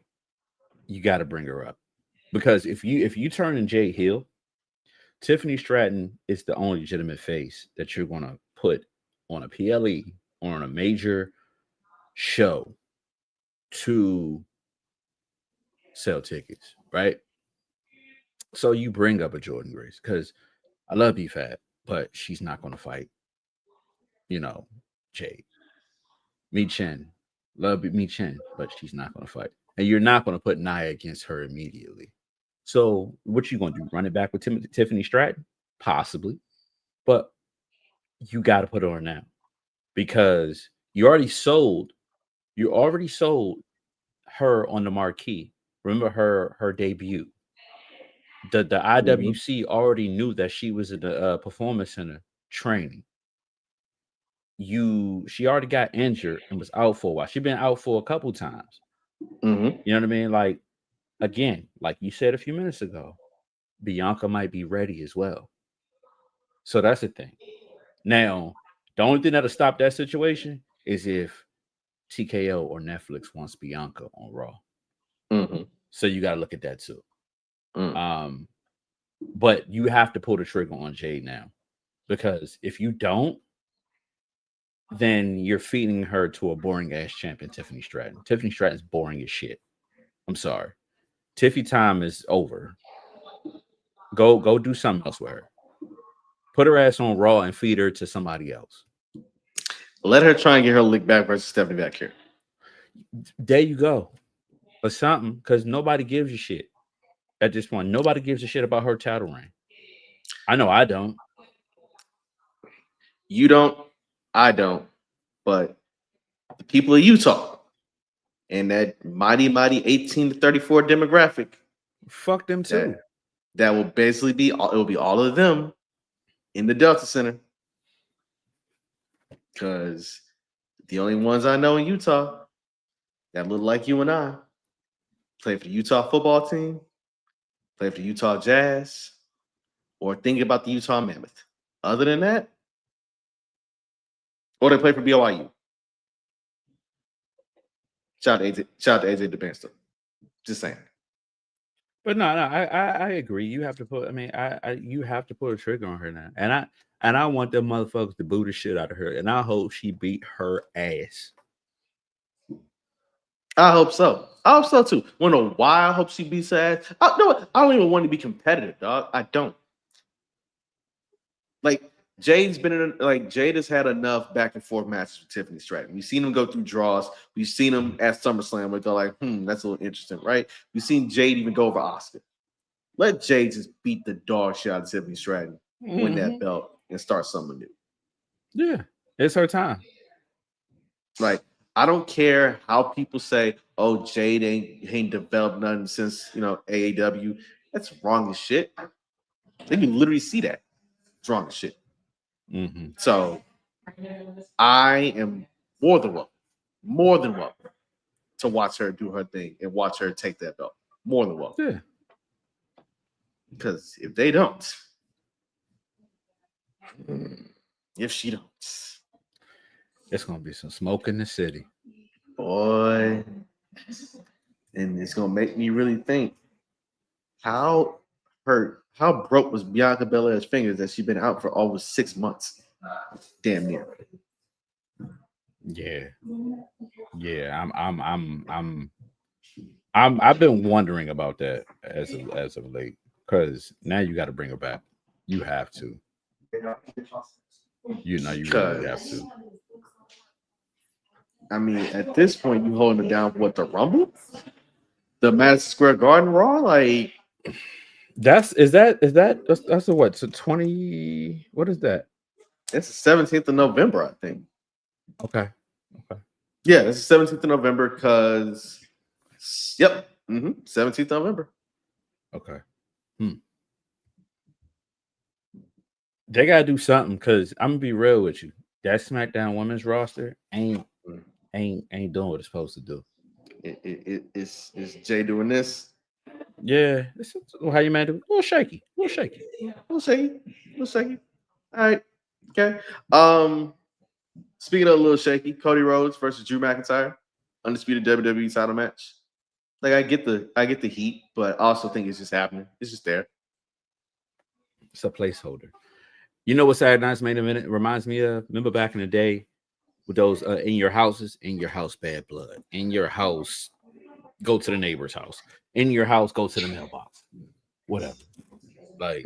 S2: you got to bring her up because if you turn in Jade Hill, Tiffany Stratton is the only legitimate face that you're gonna put on a PLE or on a major show to sell tickets, right? So you bring up a Jordan Grace because I love B-Fab, but she's not gonna fight, you know, Jade. Mi Chen, love Mi Chen, but she's not gonna fight, and you're not gonna put Nia against her immediately. So what you gonna do? Run it back with Tiffany Stratton? Possibly, but you got to put her on now because you already sold her on the marquee. Remember her debut. The
S1: Mm-hmm.
S2: IWC already knew that she was in the performance center training. She already got injured and was out for a while. She's been out for a couple times.
S1: Mm-hmm.
S2: You know what I mean? Like, again, like you said a few minutes ago, Bianca might be ready as well. So that's the thing. Now, the only thing that'll stop that situation is if TKO or Netflix wants Bianca on Raw.
S1: Mm-hmm.
S2: So you got to look at that too.
S1: Mm.
S2: But you have to pull the trigger on Jade now because if you don't, then you're feeding her to a boring ass champion, Tiffany Stratton. Tiffany Stratton's boring as shit. I'm sorry. Tiffy time is over. Go do something else with her. Put her ass on Raw and feed her to somebody else.
S1: Let her try and get her lick back versus Stephanie back here.
S2: There you go. Or something, because nobody gives a shit at this point. Nobody gives a shit about her title reign. I know I don't.
S1: You don't, I don't, but the people of Utah and that mighty 18 to 34 demographic,
S2: Fuck them too.
S1: that will basically be it will be all of them in the Delta Center. Because the only ones I know in Utah that look like you and I play for the Utah football team, play for the Utah Jazz, or think about the Utah Mammoth. Other than that, or they play for BYU. Shout out to AJ DeBanster. Just saying.
S2: But no, I agree. You have to put. I mean, you have to put a trigger on her now, and I want them motherfuckers to boo the shit out of her, and I hope she beat her ass.
S1: I hope so. I hope so too. Wanna know why I hope she beats her ass? No, I don't even want to be competitive, dog. I don't. Like Jade has had enough back and forth matches with Tiffany Stratton. We've seen them go through draws. We've seen them at SummerSlam where they're like, that's a little interesting, right? We've seen Jade even go over Oscar. Let Jade just beat the dog shit out of Tiffany Stratton, win that belt, and start something new.
S2: Yeah, it's her time.
S1: Like, I don't care how people say, "Oh, Jade ain't developed nothing since AAW." That's wrong as shit. They can literally see that. It's wrong as shit.
S2: Mm-hmm.
S1: So I am more than welcome to watch her do her thing and watch her take that belt. More than welcome.
S2: Yeah.
S1: Because if they don't, if she don't,
S2: It's gonna be some smoke in the city,
S1: boy, and it's gonna make me really think how broke was Bianca Belair's fingers that she's been out for over 6 months. Damn near.
S2: Yeah. I've been wondering about that as of late, because now you got to bring her back. You have to. You really have to.
S1: I mean, at this point, you holding it down for what, the Rumble, the Madison Square Garden Raw, like
S2: That's a what? So 20. What is that?
S1: it's the 17th of November, I think.
S2: Okay.
S1: Yeah, it's the 17th of November because, yep, 17th of November.
S2: Okay. They gotta do something, because I'm gonna be real with you. That SmackDown women's roster ain't doing what it's supposed to do.
S1: It's Jay doing this.
S2: Yeah, this is how you man do. A little shaky.
S1: We'll shaky. All right. Okay. Speaking of a little shaky, Cody Rhodes versus Drew McIntyre, undisputed WWE title match. Like I get the heat, but I also think it's just happening. It's just there.
S2: It's a placeholder. You know what Saturday Night's Main Event reminds me of? Remember back in the day with those in your houses, in your house, bad blood. In your house, go to the neighbor's house. In your house, go to the mailbox. Whatever. Like,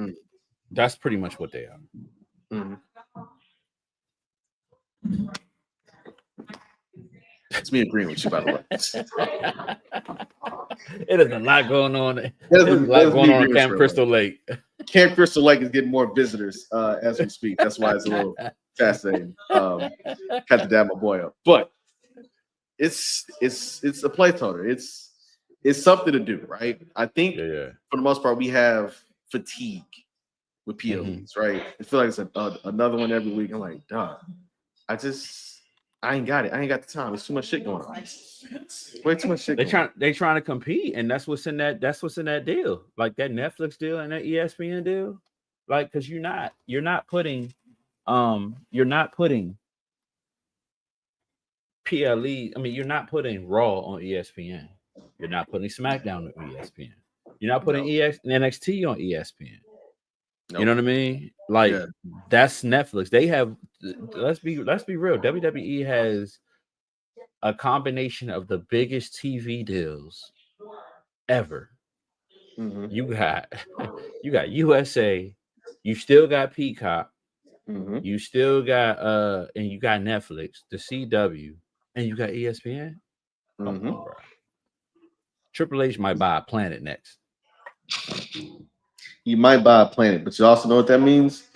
S2: that's pretty much what they are.
S1: It's me agreeing with you, by the way.
S2: It is a lot going on. There's a lot going on in Camp Crystal Lake.
S1: Camp Crystal Lake is getting more visitors as we speak. That's why it's a little fascinating. Had to dab my boy up, but it's a placeholder. It's something to do, right? I think for the most part we have fatigue with PLEs, right? I feel like it's another one every week. I'm like, dog, I ain't got it. I ain't got the time. It's too much shit going on. Way too much shit.
S2: They trying to compete, and that's what's in that deal, like that Netflix deal and that ESPN deal. Like, because you're not putting PLE. I mean, you're not putting Raw on ESPN. You're not putting SmackDown on ESPN. You're not putting NXT on ESPN. Nope. You know what I mean? Like, that's Netflix. They have. Let's be real. WWE has a combination of the biggest TV deals ever. You got USA. You still got Peacock. You still got and you got Netflix, the CW, and you got ESPN. Come on, bro. Triple H might buy a planet next.
S1: You might buy a planet, but you also know what that means?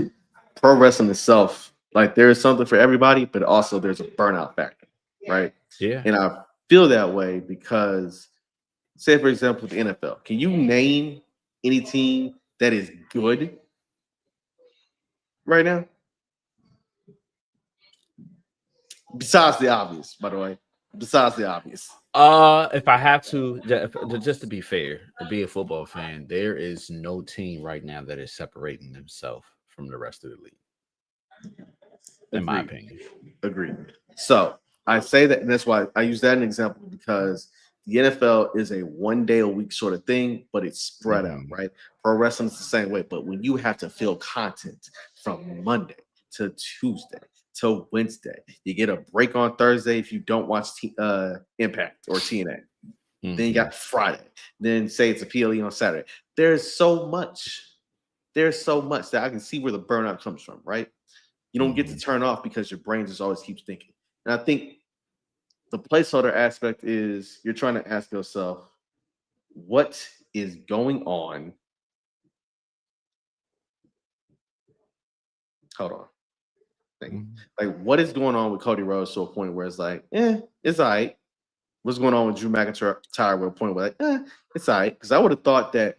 S1: Pro wrestling itself, like there is something for everybody, but also there's a burnout factor, right?
S2: Yeah.
S1: And I feel that way because, say for example, the NFL. Can you name any team that is good right now? Besides the obvious, by the way. Besides the obvious.
S2: If I have to, just to be fair, to be a football fan, there is no team right now that is separating themselves from the rest of the league. In my opinion.
S1: Agreed. So I say that, and that's why I use that as an example, because the NFL is a 1 day a week sort of thing, but it's spread out, right? Pro wrestling is the same way, but when you have to fill content from Monday to Tuesday to Wednesday, you get a break on Thursday if you don't watch Impact or TNA. Then you got Friday. Then say it's a PLE on Saturday. There's so much that I can see where the burnout comes from, right? You don't get to turn off because your brain just always keeps thinking. And I think the placeholder aspect is you're trying to ask yourself, what is going on? Hold on. Like, what is going on with Cody Rhodes to a point where it's like, it's all right. What's going on with Drew McIntyre with a point where like, it's all right. Because I would have thought that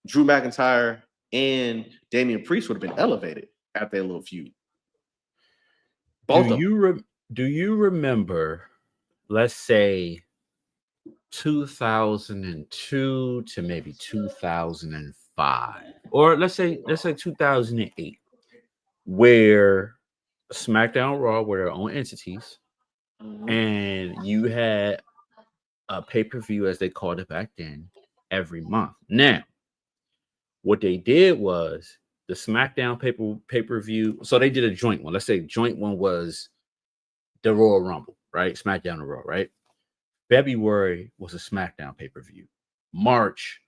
S1: Drew McIntyre and Damian Priest would have been elevated after a little feud.
S2: Do you remember, let's say 2002 to maybe 2005, or let's say 2008, where SmackDown, Raw were their own entities, and you had a pay-per-view, as they called it back then, every month. Now, what they did was the SmackDown pay-per-view. So they did a joint one. Let's say joint one was the Royal Rumble, right? SmackDown and Raw, right? February was a SmackDown pay-per-view. March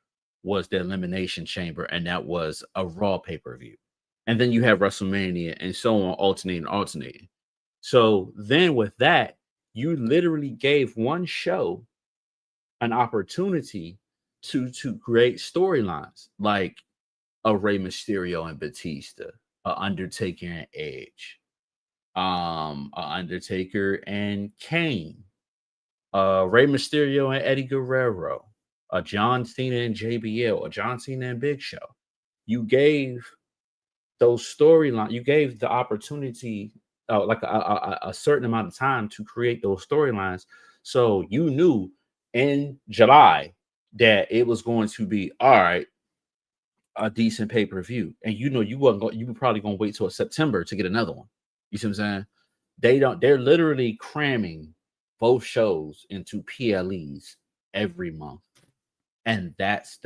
S2: was the Elimination Chamber, and that was a Raw pay-per-view. And then you have WrestleMania and so on, alternating. So then with that, you literally gave one show an opportunity to create storylines like a Rey Mysterio and Batista, a Undertaker and Edge, a Undertaker and Kane, Rey Mysterio and Eddie Guerrero, a John Cena and JBL, a John Cena and Big Show. You gave those storylines, you gave the opportunity, like a certain amount of time to create those storylines. So you knew in July that it was going to be all right, a decent pay-per-view, and you know you were probably gonna wait till September to get another one. You see what I'm saying? They're literally cramming both shows into PLEs every month. And that's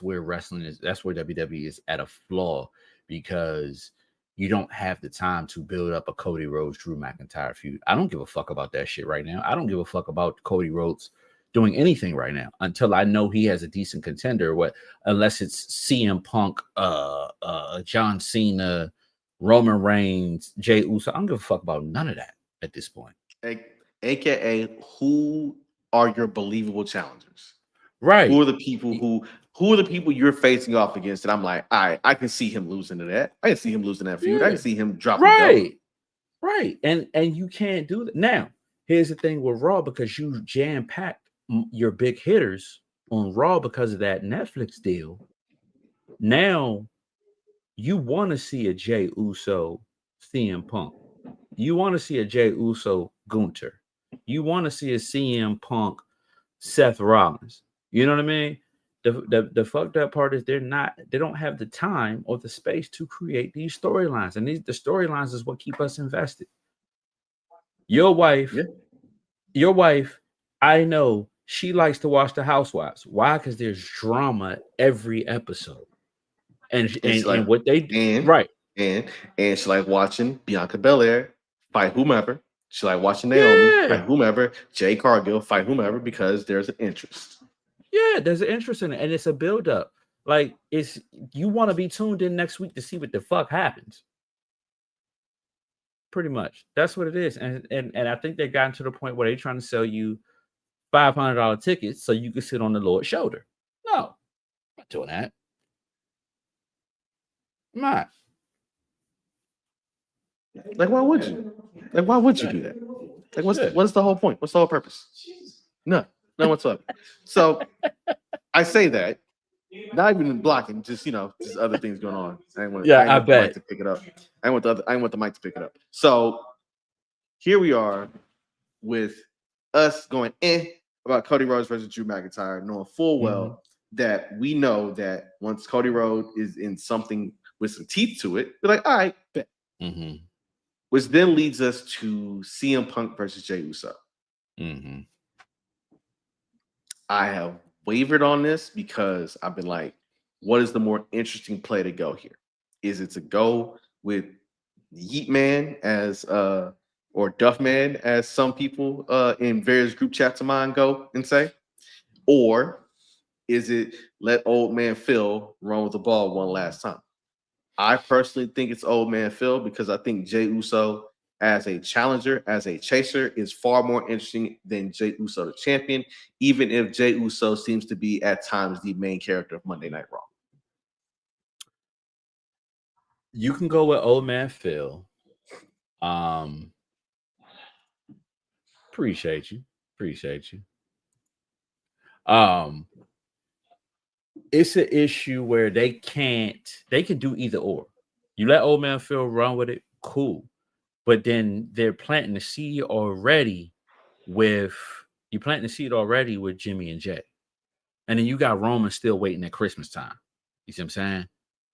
S2: where wrestling is, that's where WWE is at a flaw, because you don't have the time to build up a Cody Rhodes Drew McIntyre feud. I don't give a fuck about that shit right now. I don't give a fuck about Cody Rhodes doing anything right now until I know he has a decent contender. Unless it's CM Punk, John Cena, Roman Reigns, Jey Uso. I don't give a fuck about none of that at this point.
S1: AKA, who are your believable challengers?
S2: Right.
S1: Who are the people you're facing off against? And I'm like, all right, I can see him losing to that. I can see him losing that feud. I can see him dropping.
S2: Right. And you can't do that. Now, here's the thing with Raw, because you jam-packed your big hitters on Raw because of that Netflix deal. Now you want to see a Jey Uso CM Punk. You want to see a Jey Uso Gunther. You want to see a CM Punk Seth Rollins. You know what I mean? The fucked up part is they don't have the time or the space to create these storylines. And the storylines is what keep us invested. Your wife, I know she likes to watch the Housewives. Why? Because there's drama every episode. And what they do, right.
S1: And she like watching Bianca Belair fight whomever. She like watching Naomi fight whomever, Jay Cargill fight whomever, because there's an interest.
S2: Yeah, there's an interest in it, and it's a build-up. Like, you want to be tuned in next week to see what the fuck happens. Pretty much. That's what it is. And I think they've gotten to the point where they're trying to sell you $500 tickets so you can sit on the Lord's shoulder. No, I'm not doing that. I'm not.
S1: Like, why would you? Like, why would you do that? Like, what's the whole point? What's the whole purpose? No whatsoever. So I say that, not even blocking, just just other things going on. I bet. The mic to pick it up. I want the mic to pick it up. So here we are with us going about Cody Rhodes versus Drew McIntyre, knowing full well that we know that once Cody Rhodes is in something with some teeth to it, we're like, all right, bet. Which then leads us to CM Punk versus Jey Uso. I have wavered on this because I've been like, what is the more interesting play to go here? Is it to go with Yeet Man as or Duff Man, as some people in various group chats of mine go and say? Or is it let old man Phil run with the ball one last time? I personally think it's old man Phil, because I think Jey Uso as a challenger, as a chaser, is far more interesting than Jey Uso the champion, even if Jey Uso seems to be at times the main character of Monday Night Raw.
S2: You can go with old man Phil. Appreciate you. It's an issue where they can do either or. You let old man Phil run with it, cool. But then they're planting the seed already with Jimmy and Jay. And then you got Roman still waiting at Christmas time. You see what I'm saying?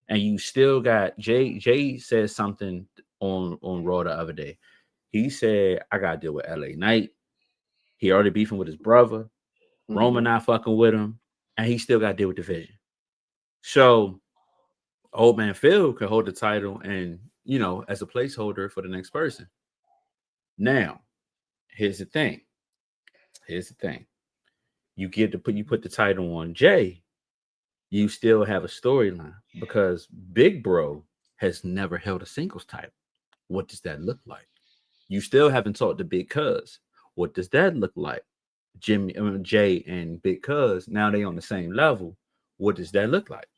S2: And you still got Jay said something on Raw the other day. He said, I gotta deal with LA Knight. He already beefing with his brother. Roman not fucking with him. And he still got to deal with the Vision. So Old man Phil could hold the title and, as a placeholder for the next person. Now, here's the thing. You put the title on Jay, you still have a storyline because Big Bro has never held a singles title. What does that look like? You still haven't talked to Big Cuz. What does that look like? Jay and Big Cuz, now they on the same level. What does that look like?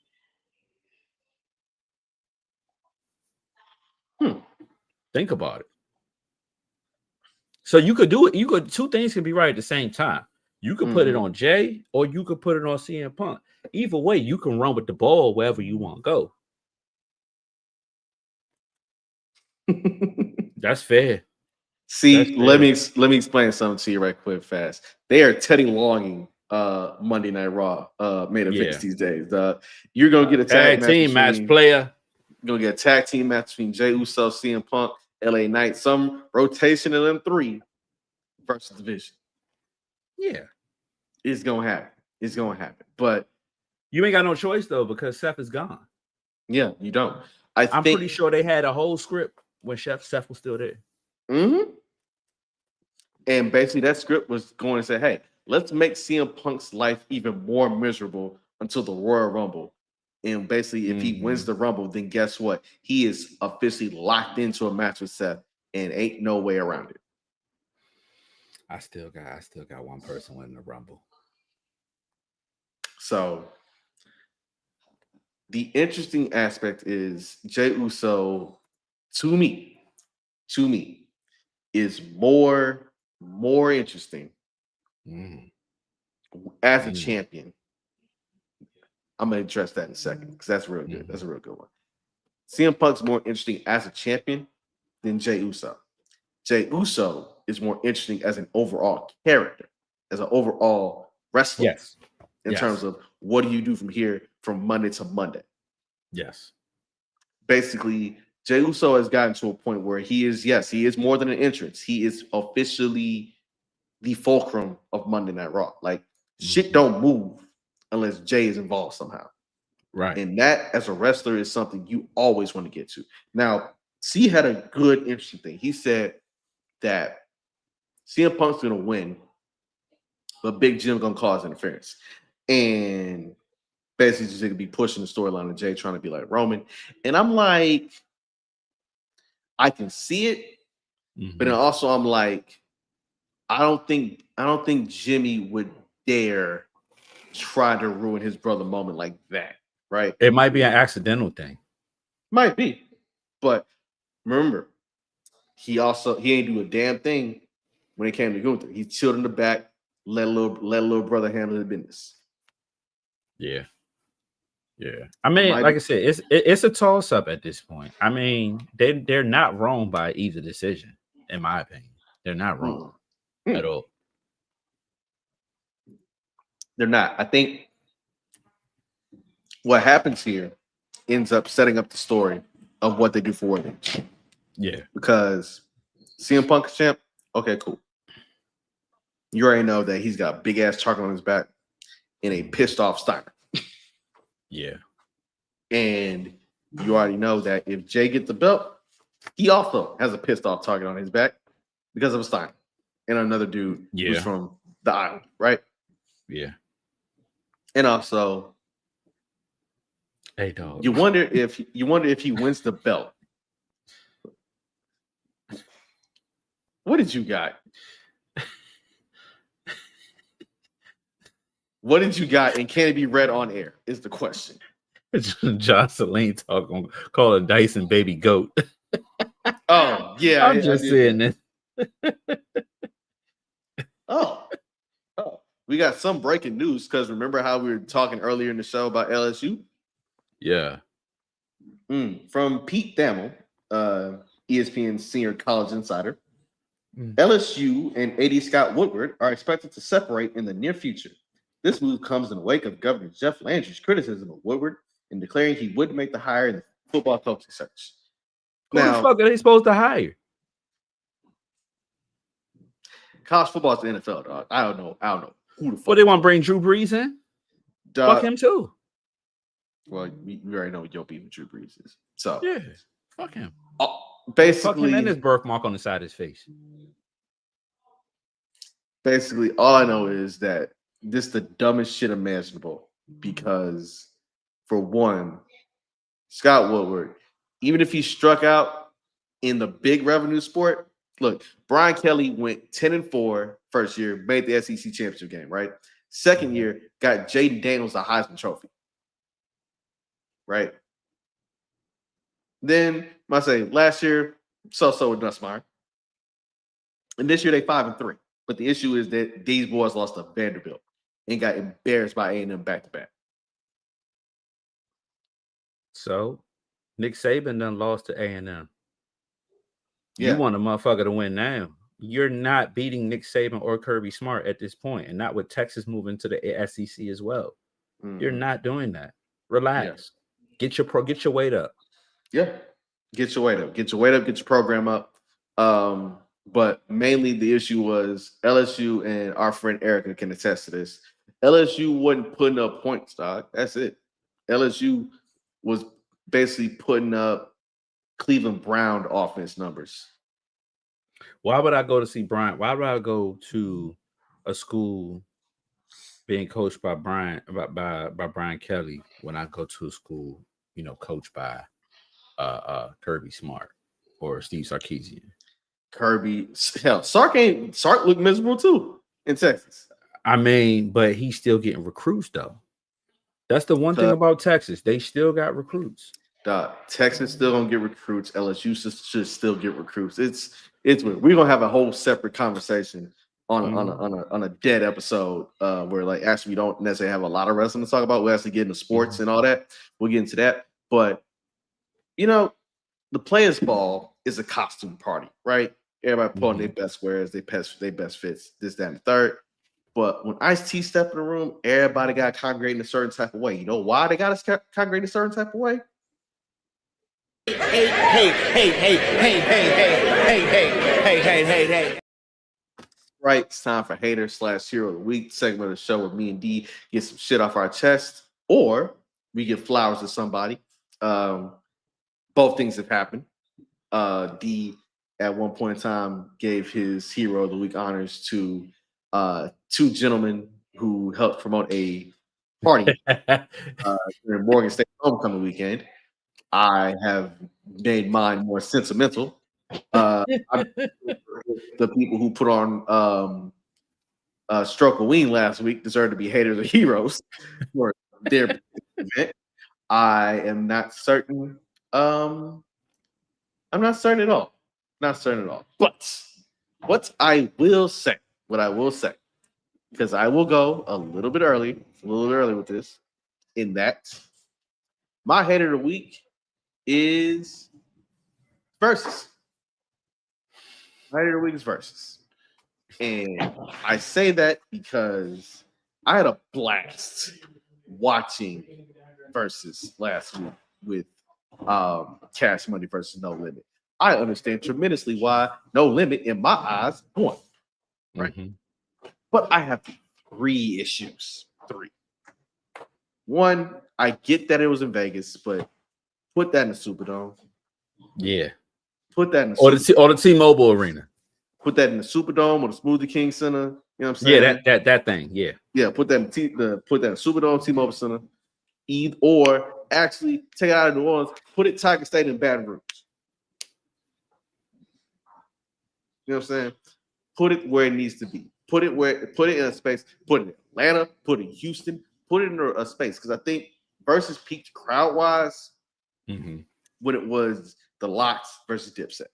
S2: Think about it. So you could do it. Two things can be right at the same time. You could put it on Jay or you could put it on CM Punk. Either way, you can run with the ball wherever you want to go. That's fair.
S1: See, let me explain something to you right quick, fast. They are Teddy Longing Monday Night Raw main events these days. You're gonna get a tag
S2: team match player.
S1: You're gonna get a tag team match between Jey Uso, CM Punk, LA Knight, some rotation of them three versus division.
S2: Yeah,
S1: it's gonna happen. It's gonna happen. But
S2: you ain't got no choice though because Seth is gone.
S1: Yeah, you don't.
S2: I'm pretty sure they had a whole script when Seth was still there.
S1: And basically, that script was going to say, "Hey, let's make CM Punk's life even more miserable until the Royal Rumble." And basically, if he wins the Rumble, then guess what? He is officially locked into a match with Seth, and ain't no way around it.
S2: I still got one person winning the Rumble.
S1: So the interesting aspect is Jey Uso, to me, is more interesting as a champion. I'm gonna address that in a second because that's real good. That's a real good one. CM Punk's more interesting as a champion than Jey Uso. Jey Uso is more interesting as an overall character, as an overall wrestler.
S2: Yes.
S1: In terms of what do you do from here from Monday to Monday.
S2: Yes.
S1: Basically, Jey Uso has gotten to a point where he is more than an entrance. He is officially the fulcrum of Monday Night Raw. Like, shit don't move unless Jay is involved somehow.
S2: Right.
S1: And that, as a wrestler, is something you always want to get to. Now, C had a good, interesting thing. He said that CM Punk's going to win, but Big Jim going to cause interference. And basically just going to be pushing the storyline of Jay trying to be like Roman. And I'm like, I can see it, but then also I'm like, I don't think Jimmy would dare try to ruin his brother moment like that, right?
S2: It might be an accidental thing.
S1: Might be. But remember, he ain't do a damn thing when it came to Gunther. He chilled in the back, let little brother handle the business.
S2: Yeah. Yeah. I mean, like I said, it's a toss up at this point. I mean, they're not wrong by either decision, in my opinion. They're not wrong at all.
S1: They're not. I think what happens here ends up setting up the story of what they do for them.
S2: Yeah.
S1: Because CM Punk is champ, okay, cool. You already know that he's got a big ass target on his back and a pissed off Steiner.
S2: Yeah.
S1: And you already know that if Jay gets the belt, he also has a pissed off target on his back because of a Steiner and another dude who's from the island, right?
S2: Yeah.
S1: And also,
S2: hey dog,
S1: you wonder if he wins the belt. What did you got? What did you got? And can it be read on air? Is the question.
S2: Jocelyn calling Dyson baby goat.
S1: Oh yeah,
S2: I'm just saying this.
S1: Oh, we got some breaking news because remember how we were talking earlier in the show about LSU?
S2: Yeah.
S1: From Pete Thamel, ESPN senior college insider. LSU and AD Scott Woodward are expected to separate in the near future. This move comes in the wake of Governor Jeff Landry's criticism of Woodward in declaring he wouldn't make the hire in the football coaching search.
S2: Who the fuck are they supposed to hire?
S1: College football is the NFL, dog. I don't know who the fuck.
S2: Well, they want to bring Drew Brees in? Fuck him too.
S1: Well, we already know what your beef with Drew Brees is. So
S2: Yeah, fuck him. Fuck him
S1: basically,
S2: and his birthmark on the side of his face.
S1: basically, all I know is that this is the dumbest shit imaginable. Because for one, Scott Woodward, even if he struck out in the big revenue sport, look, Brian Kelly went 10-4 first year, made the SEC championship game, right? Second year, got Jaden Daniels the Heisman Trophy, right? Then, I say, last year, so with Nussmeier. And this year, they 5-3. But the issue is that these boys lost to Vanderbilt and got embarrassed by A&M back-to-back.
S2: So, Nick Saban done lost to A&M.
S1: Yeah.
S2: You want a motherfucker to win now. You're not beating Nick Saban or Kirby Smart at this point, and not with Texas moving to the SEC as well. You're not doing that. Relax. Yeah. Get your weight up.
S1: Yeah. Get your weight up. Get your weight up. Get your program up. But mainly the issue was LSU, and our friend Erica can attest to this. LSU wasn't putting up points, dog. That's it. LSU was basically putting up Cleveland Brown offense numbers.
S2: Why would I go to see Brian? Why would I go to a school being coached by Brian Kelly when I go to a school, coached by Kirby Smart or Steve Sarkisian?
S1: Kirby, hell, Sark looked miserable too in Texas.
S2: I mean, but he's still getting recruits though. That's the one thing about Texas. They still got recruits.
S1: Texas still gonna get recruits. LSU should still get recruits. It's weird. We're gonna have a whole separate conversation on a dead episode where like actually we don't necessarily have a lot of wrestling to talk about. We'll actually get into sports and all that. We'll get into that. But the players' ball is a costume party, right? Everybody put on their best wears, their best fits, this, that, and the third. But when Ice-T stepped in the room, everybody got to congregate in a certain type of way. You know why they got to congregate in a certain type of way? Hey. Right, it's time for Hater/Hero of the Week segment of the show where me and D get some shit off our chest, or we give flowers to somebody. Both things have happened. D at one point in time gave his Hero of the Week honors to two gentlemen who helped promote a party during Morgan State homecoming weekend. I have made mine more sentimental. The people who put on Stroke a Ween last week deserve to be haters or heroes for their event. I am not certain. I'm not certain at all. Not certain at all. But what I will say, because I will go a little bit early with this, in that my hater of the week is Versus. My hater of the week is Versus. And I say that because I had a blast watching Versus last week with Cash Money versus No Limit. I understand tremendously why No Limit, in my eyes, won. Right? But I have 3 issues. 3. One, I get that it was in Vegas, but put that in the Superdome.
S2: Yeah.
S1: Put that in
S2: the or the T-Mobile Arena.
S1: Put that in the Superdome or the Smoothie King Center. You know what I'm saying?
S2: Yeah, that thing. Yeah.
S1: Yeah, put that in Superdome, T-Mobile Center. Or actually take it out of New Orleans, put it Tiger State in Baton Rouge. You know what I'm saying? Put it where it needs to be. Put it in a space. Put it in Atlanta. Put it in Houston. Put it in a space, because I think Versus peaked crowd wise when it was the Lox versus Dipset.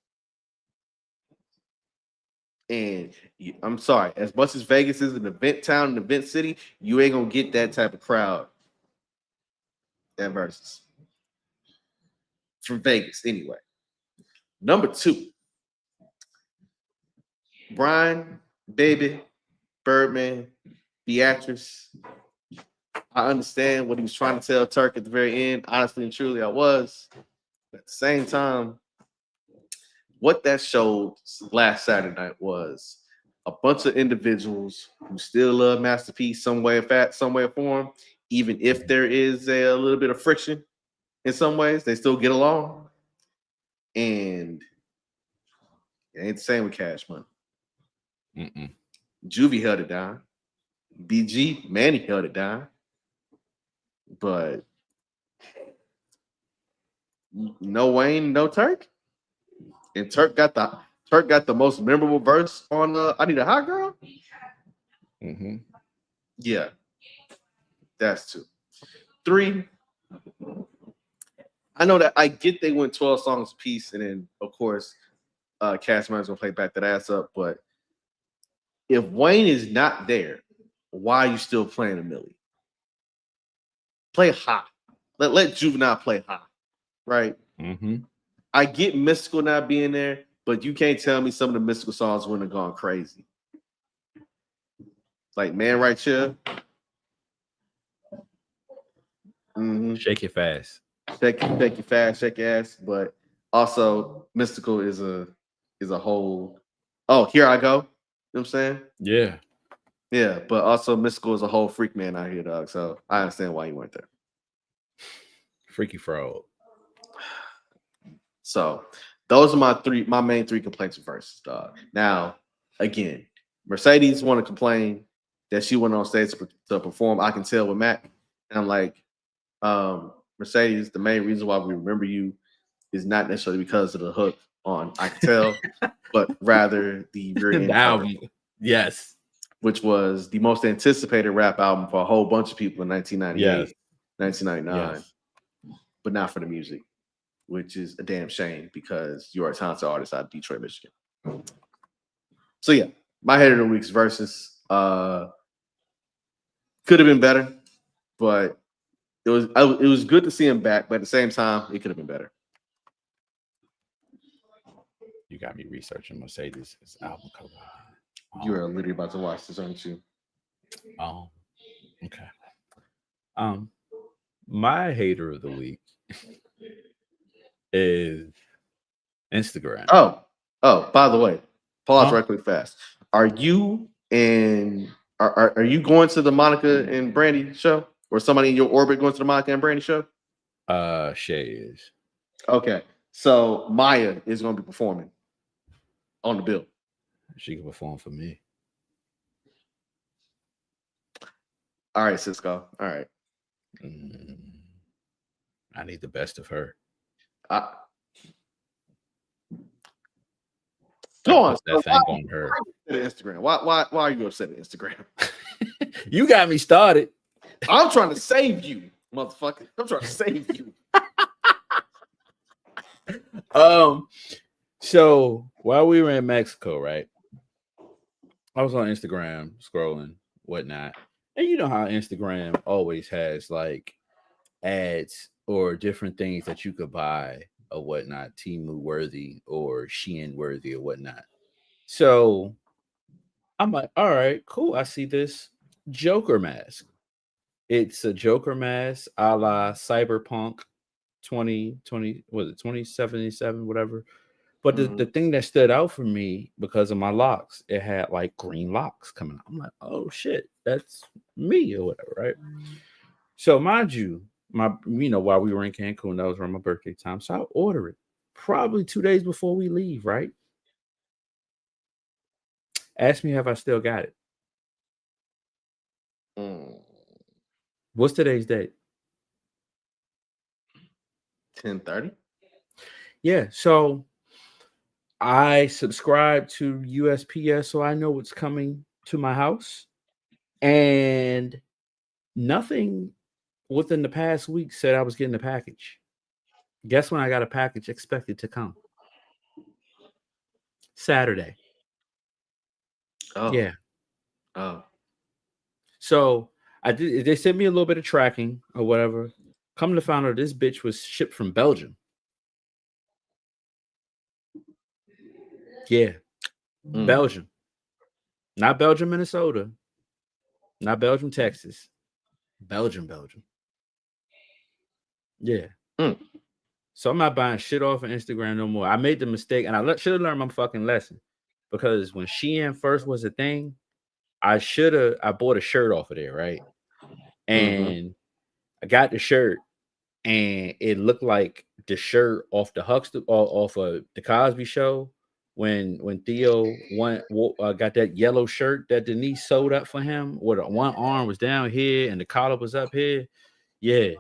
S1: And I'm sorry, as much as Vegas is an event town, an event city, you ain't gonna get that type of crowd at Versus from Vegas anyway. Number 2, Brian, Baby, Birdman, Beatrice. I understand what he was trying to tell Turk at the very end. Honestly and truly, I was. But at the same time, what that showed last Saturday night was a bunch of individuals who still love Masterpiece some way or form, even if there is a little bit of friction in some ways, they still get along. And it ain't the same with Cash Money. Juvie held it down. BG, Manny held it down. But no Wayne, no Turk. And Turk got the most memorable verse on I Need a Hot Girl. Yeah. That's 2. 3. I know that I get they went 12 songs apiece, and then of course Cash Money's gonna play Back That Ass Up, but if Wayne is not there, why are you still playing a Millie? Play hot. Let Juvenile play hot, right? I get Mystical not being there, but you can't tell me some of the Mystical songs wouldn't have gone crazy. Like Man Right Here.
S2: Shake It Fast.
S1: Shake it fast, shake your ass. But also Mystical is a whole. Oh, Here I Go. You know what I'm saying?
S2: Yeah.
S1: Yeah, but also Mystical is a whole freak man out here, dog. So I understand why you weren't there.
S2: Freaky Frog.
S1: So those are my main 3 complaints with verses, dog. Now, again, Mercedes want to complain that she went on stage to perform I Can Tell with Mac. And I'm like, Mercedes, the main reason why we remember you is not necessarily because of the hook on I Can Tell, but rather the
S2: album. Yes.
S1: Which was the most anticipated rap album for a whole bunch of people in 1998, 1999, but not for the music, which is a damn shame because you're a talented artist out of Detroit, Michigan. So yeah, my head of the week's versus could have been better, but it was good to see him back, but at the same time, it could have been better.
S2: You got me researching Mercedes' album cover.
S1: You are literally about to watch this, aren't you?
S2: Oh, okay. My hater of the week is Instagram.
S1: Oh, by the way, pause right quick fast. Are you going to the Monica and Brandy show? Or somebody in your orbit going to the Monica and Brandy show?
S2: Shay is.
S1: Okay. So Maya is going to be performing on the bill.
S2: She can perform for me.
S1: All right, Cisco. All right.
S2: I need the best of her.
S1: Go on.
S2: That thing on her.
S1: Instagram. Why are you upset at Instagram?
S2: You got me started.
S1: I'm trying to save you, motherfucker. I'm trying to save you.
S2: So while we were in Mexico, right? I was on Instagram scrolling, whatnot. And you know how Instagram always has like ads or different things that you could buy or whatnot, Temu worthy or Shein worthy or whatnot. So I'm like, all right, cool. I see this Joker mask. It's a Joker mask a la Cyberpunk 2020, was it 2077, whatever. But the thing that stood out for me because of my locks, it had like green locks coming out. I'm like, oh shit, that's me or whatever, right? So mind you, while we were in Cancun, that was around my birthday time. So I order it probably 2 days before we leave, right? Ask me, have I still got it? What's today's date?
S1: 10:30.
S2: Yeah, so I subscribe to USPS, so I know what's coming to my house, and nothing within the past week said I was getting a package. Guess when I got a package expected to come? Saturday.
S1: Oh.
S2: Yeah.
S1: Oh.
S2: So they sent me a little bit of tracking or whatever. Come to find out, this bitch was shipped from Belgium. Yeah. Belgium. Not Belgium, Minnesota. Not Belgium, Texas. Belgium. Yeah. So I'm not buying shit off of Instagram no more. I made the mistake, and I should have learned my fucking lesson. Because when Shein first was a thing, I bought a shirt off of there, right? And I got the shirt, and it looked like the shirt off the Huxtable, off of the Cosby Show, when Theo got that yellow shirt that Denise sewed up for him, where the one arm was down here and the collar was up here. Yeah.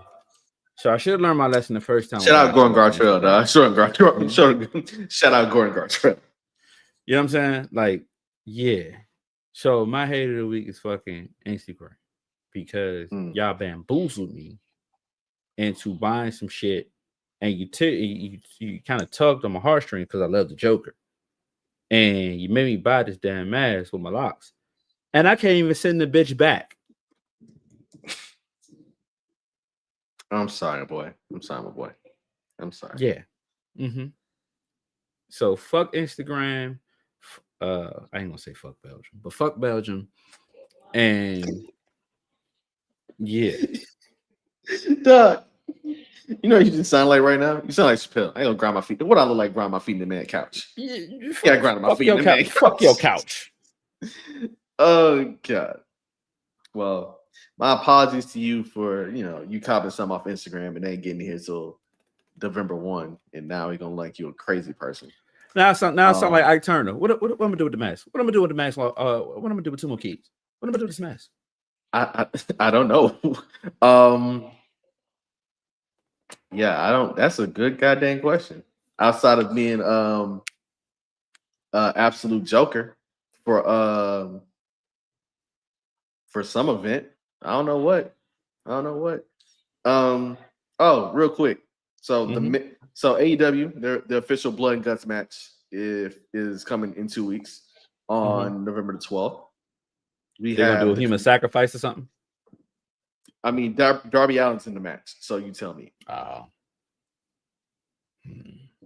S2: So I should have learned my lesson the first time.
S1: Shout out Gordon Gartrell, dog. Shout out Gordon Gartrell.
S2: You know what I'm saying? Like, yeah. So my hate of the week is fucking Instagram, because y'all bamboozled me into buying some shit, and you kind of tugged on my heartstring because I love the Joker, and you made me buy this damn mask with my locks, and I can't even send the bitch back.
S1: I'm sorry, boy. I'm sorry, my boy. I'm sorry.
S2: Yeah. So fuck Instagram. I ain't gonna say fuck Belgium, but fuck Belgium. And yeah.
S1: Doug, you know what you just sound like right now? You sound like Chappelle. I ain't gonna grind my feet. What I look like grind my feet in the man couch? Yeah, grind my feet in the man couch.
S2: Fuck your couch.
S1: Oh God. Well, my apologies to you for you copying something off Instagram and then getting here till November 1, and now we're gonna like you a crazy person.
S2: Now it sound like Ike Turner. What I'm gonna do with the mask? What I'm gonna do with the mask? What I'm gonna do with 2 more keys? What am I gonna do with this mask?
S1: I don't know. Yeah, I don't. That's a good goddamn question. Outside of being absolute joker for some event, I don't know what. Oh, real quick. So AEW, the official Blood and Guts match is coming in 2 weeks on November the 12th.
S2: They're gonna do a human sacrifice or something.
S1: I mean, Darby Allin's in the match, so you tell me.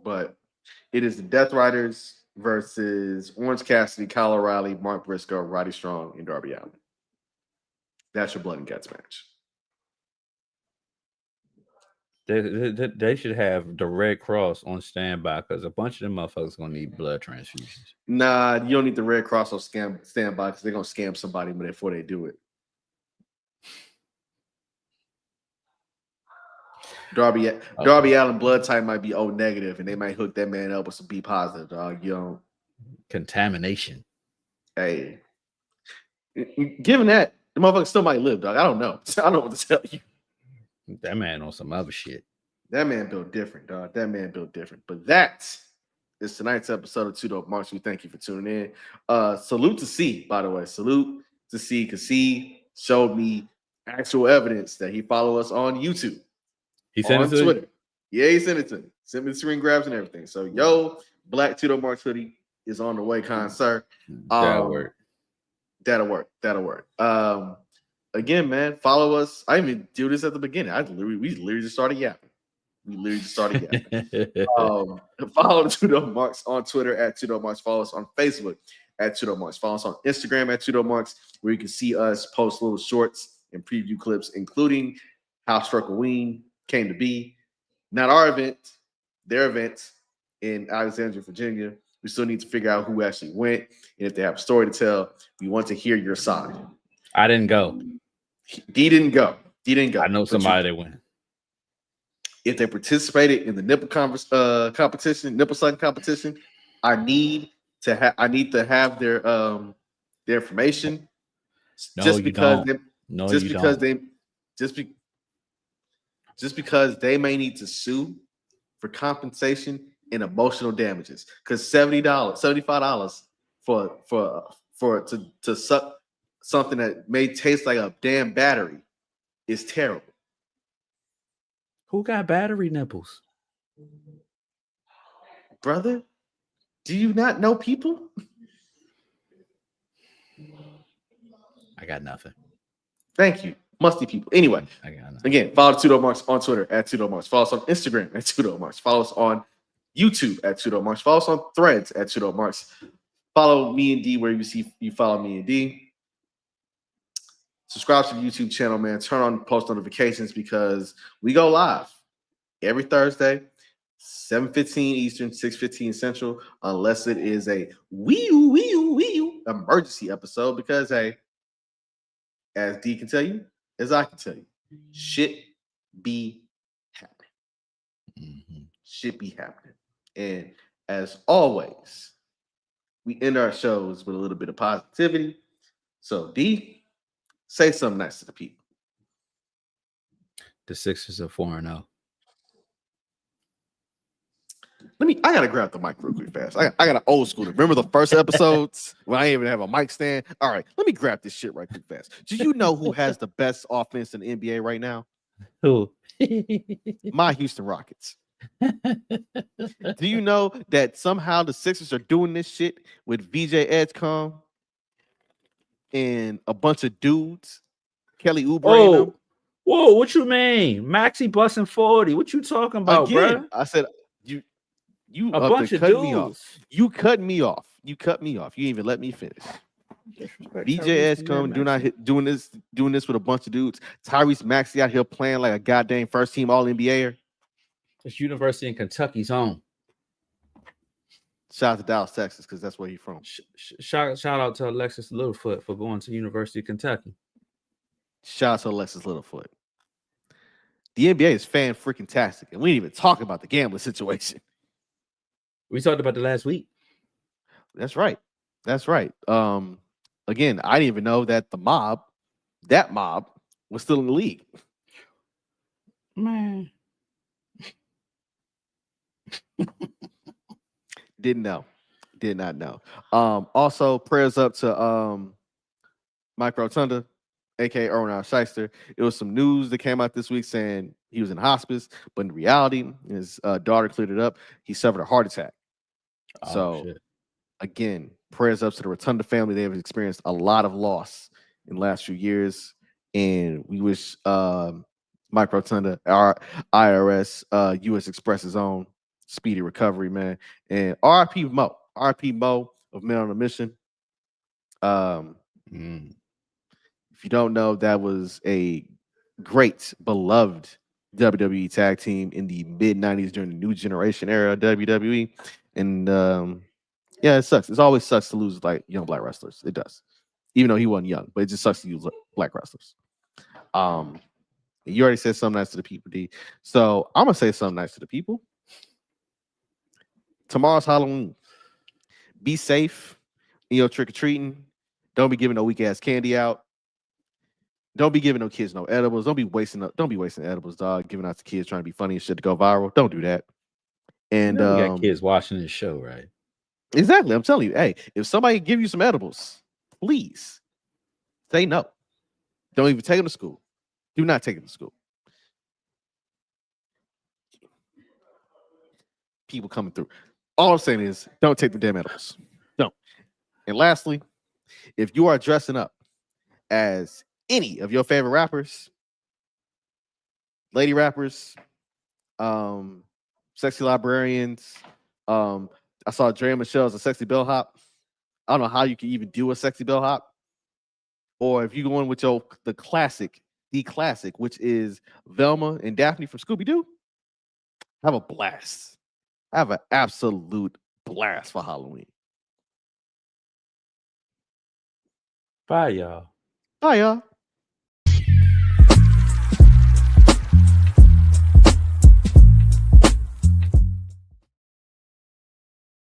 S1: But it is the Death Riders versus Orange Cassidy, Kyle O'Reilly, Mark Briscoe, Roddy Strong, and Darby Allin. That's your Blood and Guts match.
S2: They should have the Red Cross on standby, because a bunch of them motherfuckers gonna need blood transfusions.
S1: Nah, you don't need the Red Cross on standby, because they're gonna scam somebody before they do it. Darby Allin blood type might be O negative, and they might hook that man up with some B positive, dog. You know,
S2: contamination.
S1: Hey, given that, the motherfucker still might live, dog. I don't know. I don't know what to tell you.
S2: That man on some other shit.
S1: That man built different, dog. That man built different. But that is tonight's episode of 2DopeMarks. We thank you for tuning in. Salute to C, by the way. Salute to C, because C showed me actual evidence that he followed us on YouTube.
S2: He sent it to
S1: Twitter. Yeah, he sent it to me. Sent me the screen grabs and everything. So, black 2DopeMarks hoodie is on the way, kind sir.
S2: That'll work.
S1: That'll work. Again, man, follow us. I didn't even do this at the beginning. We literally just started yapping. Follow 2DopeMarks on Twitter at 2DopeMarks. Follow us on Facebook at 2DopeMarks. Follow us on Instagram at 2DopeMarks, where you can see us post little shorts and preview clips, including how Struckaween came to be. Not our event, their event in Alexandria, Virginia. We still need to figure out who actually went, and if they have a story to tell, we want to hear your side.
S2: I didn't go.
S1: D didn't go.
S2: I know somebody that went.
S1: If they participated in the nipple competition, nipple sucking competition, I need to have their information. Just because they may need to sue for compensation and emotional damages. Because $75 to suck something that may taste like a damn battery is terrible.
S2: Who got battery nipples?
S1: Brother, do you not know people?
S2: I got nothing.
S1: Thank you. Musty people. Anyway, again, follow 2DopeMarks on Twitter at 2DopeMarks. Follow us on Instagram at 2DopeMarks. Follow us on YouTube at 2DopeMarks. Follow us on Threads at 2DopeMarks. Follow me and D where you follow me and D. Subscribe to the YouTube channel, man. Turn on post notifications, because we go live every Thursday, 7:15 Eastern, 6:15 Central, unless it is a wee emergency episode, because, hey, as D can tell you, as I can tell you, shit be happening.
S2: Mhm.
S1: Should be happening. And as always, we end our shows with a little bit of positivity. So, D, say something nice to the people.
S2: The Sixers are 4-0.
S1: I gotta grab the mic real quick fast. I got an old school. Remember the first episodes when I didn't even have a mic stand? All right, let me grab this shit right quick fast. Do you know who has the best offense in the NBA right now?
S2: Who?
S1: My Houston Rockets. Do you know that somehow the Sixers are doing this shit with VJ Edgecombe and a bunch of dudes? Kelly Oubre and them?
S2: Whoa, what you mean? Maxi busting 40. What you talking about,
S1: Again,
S2: bro?
S1: I said you
S2: A
S1: up
S2: bunch
S1: to
S2: of
S1: cut
S2: dudes.
S1: me off. You cut me off. You cut me off. You didn't even let me finish. VJ Edgecombe doing this with a bunch of dudes. Tyrese Maxey out here playing like a goddamn first team All NBAer.
S2: It's University in Kentucky's home.
S1: Shout out to Dallas, Texas, because that's where he's from.
S2: Shout out to Alexis Littlefoot for going to University of Kentucky.
S1: Shout out to Alexis Littlefoot. The NBA is fan freaking tastic, and we didn't even talk about the gambling situation.
S2: We talked about the last week.
S1: That's right. That's right. Again, I didn't even know that that mob, was still in the league.
S2: Man.
S1: Didn't know. Did not know. Also, prayers up to Mike Rotunda, aka Erwin R. Shyster. It was some news that came out this week saying he was in hospice, but in reality, his daughter cleared it up. He suffered a heart attack.
S2: Shit.
S1: Again, prayers up to the Rotunda family. They have experienced a lot of loss in the last few years, and we wish Mike Rotunda, our IRS, U.S. Express's own, speedy recovery, man. And RIP Mo of Men on a Mission. If you don't know, that was a great, beloved WWE tag team in the mid-90s during the New Generation era of WWE. And yeah, it sucks. It always sucks to lose like young black wrestlers. It does. Even though he wasn't young, but it just sucks to lose black wrestlers. You already said something nice to the people, D. So I'm gonna say something nice to the people. Tomorrow's Halloween. Be safe in your trick-or-treating. Don't be giving no weak ass candy out. Don't be giving no kids no edibles. Don't be wasting edibles, dog. Giving out to kids trying to be funny and shit to go viral. Don't do that. And
S2: we got kids watching this show, right?
S1: Exactly. I'm telling you, hey, if somebody give you some edibles, please say no. Don't even take them to school. Do not take them to school. People coming through. All I'm saying is don't take the damn edibles. Don't. And lastly, if you are dressing up as any of your favorite rappers, lady rappers, sexy librarians, I saw Drea Michelle as a sexy bellhop. I don't know how you can even do a sexy bellhop. Or if you go in with the classic, which is Velma and Daphne from Scooby-Doo, have a blast. Have an absolute blast for Halloween.
S2: Bye, y'all.
S1: Bye, y'all.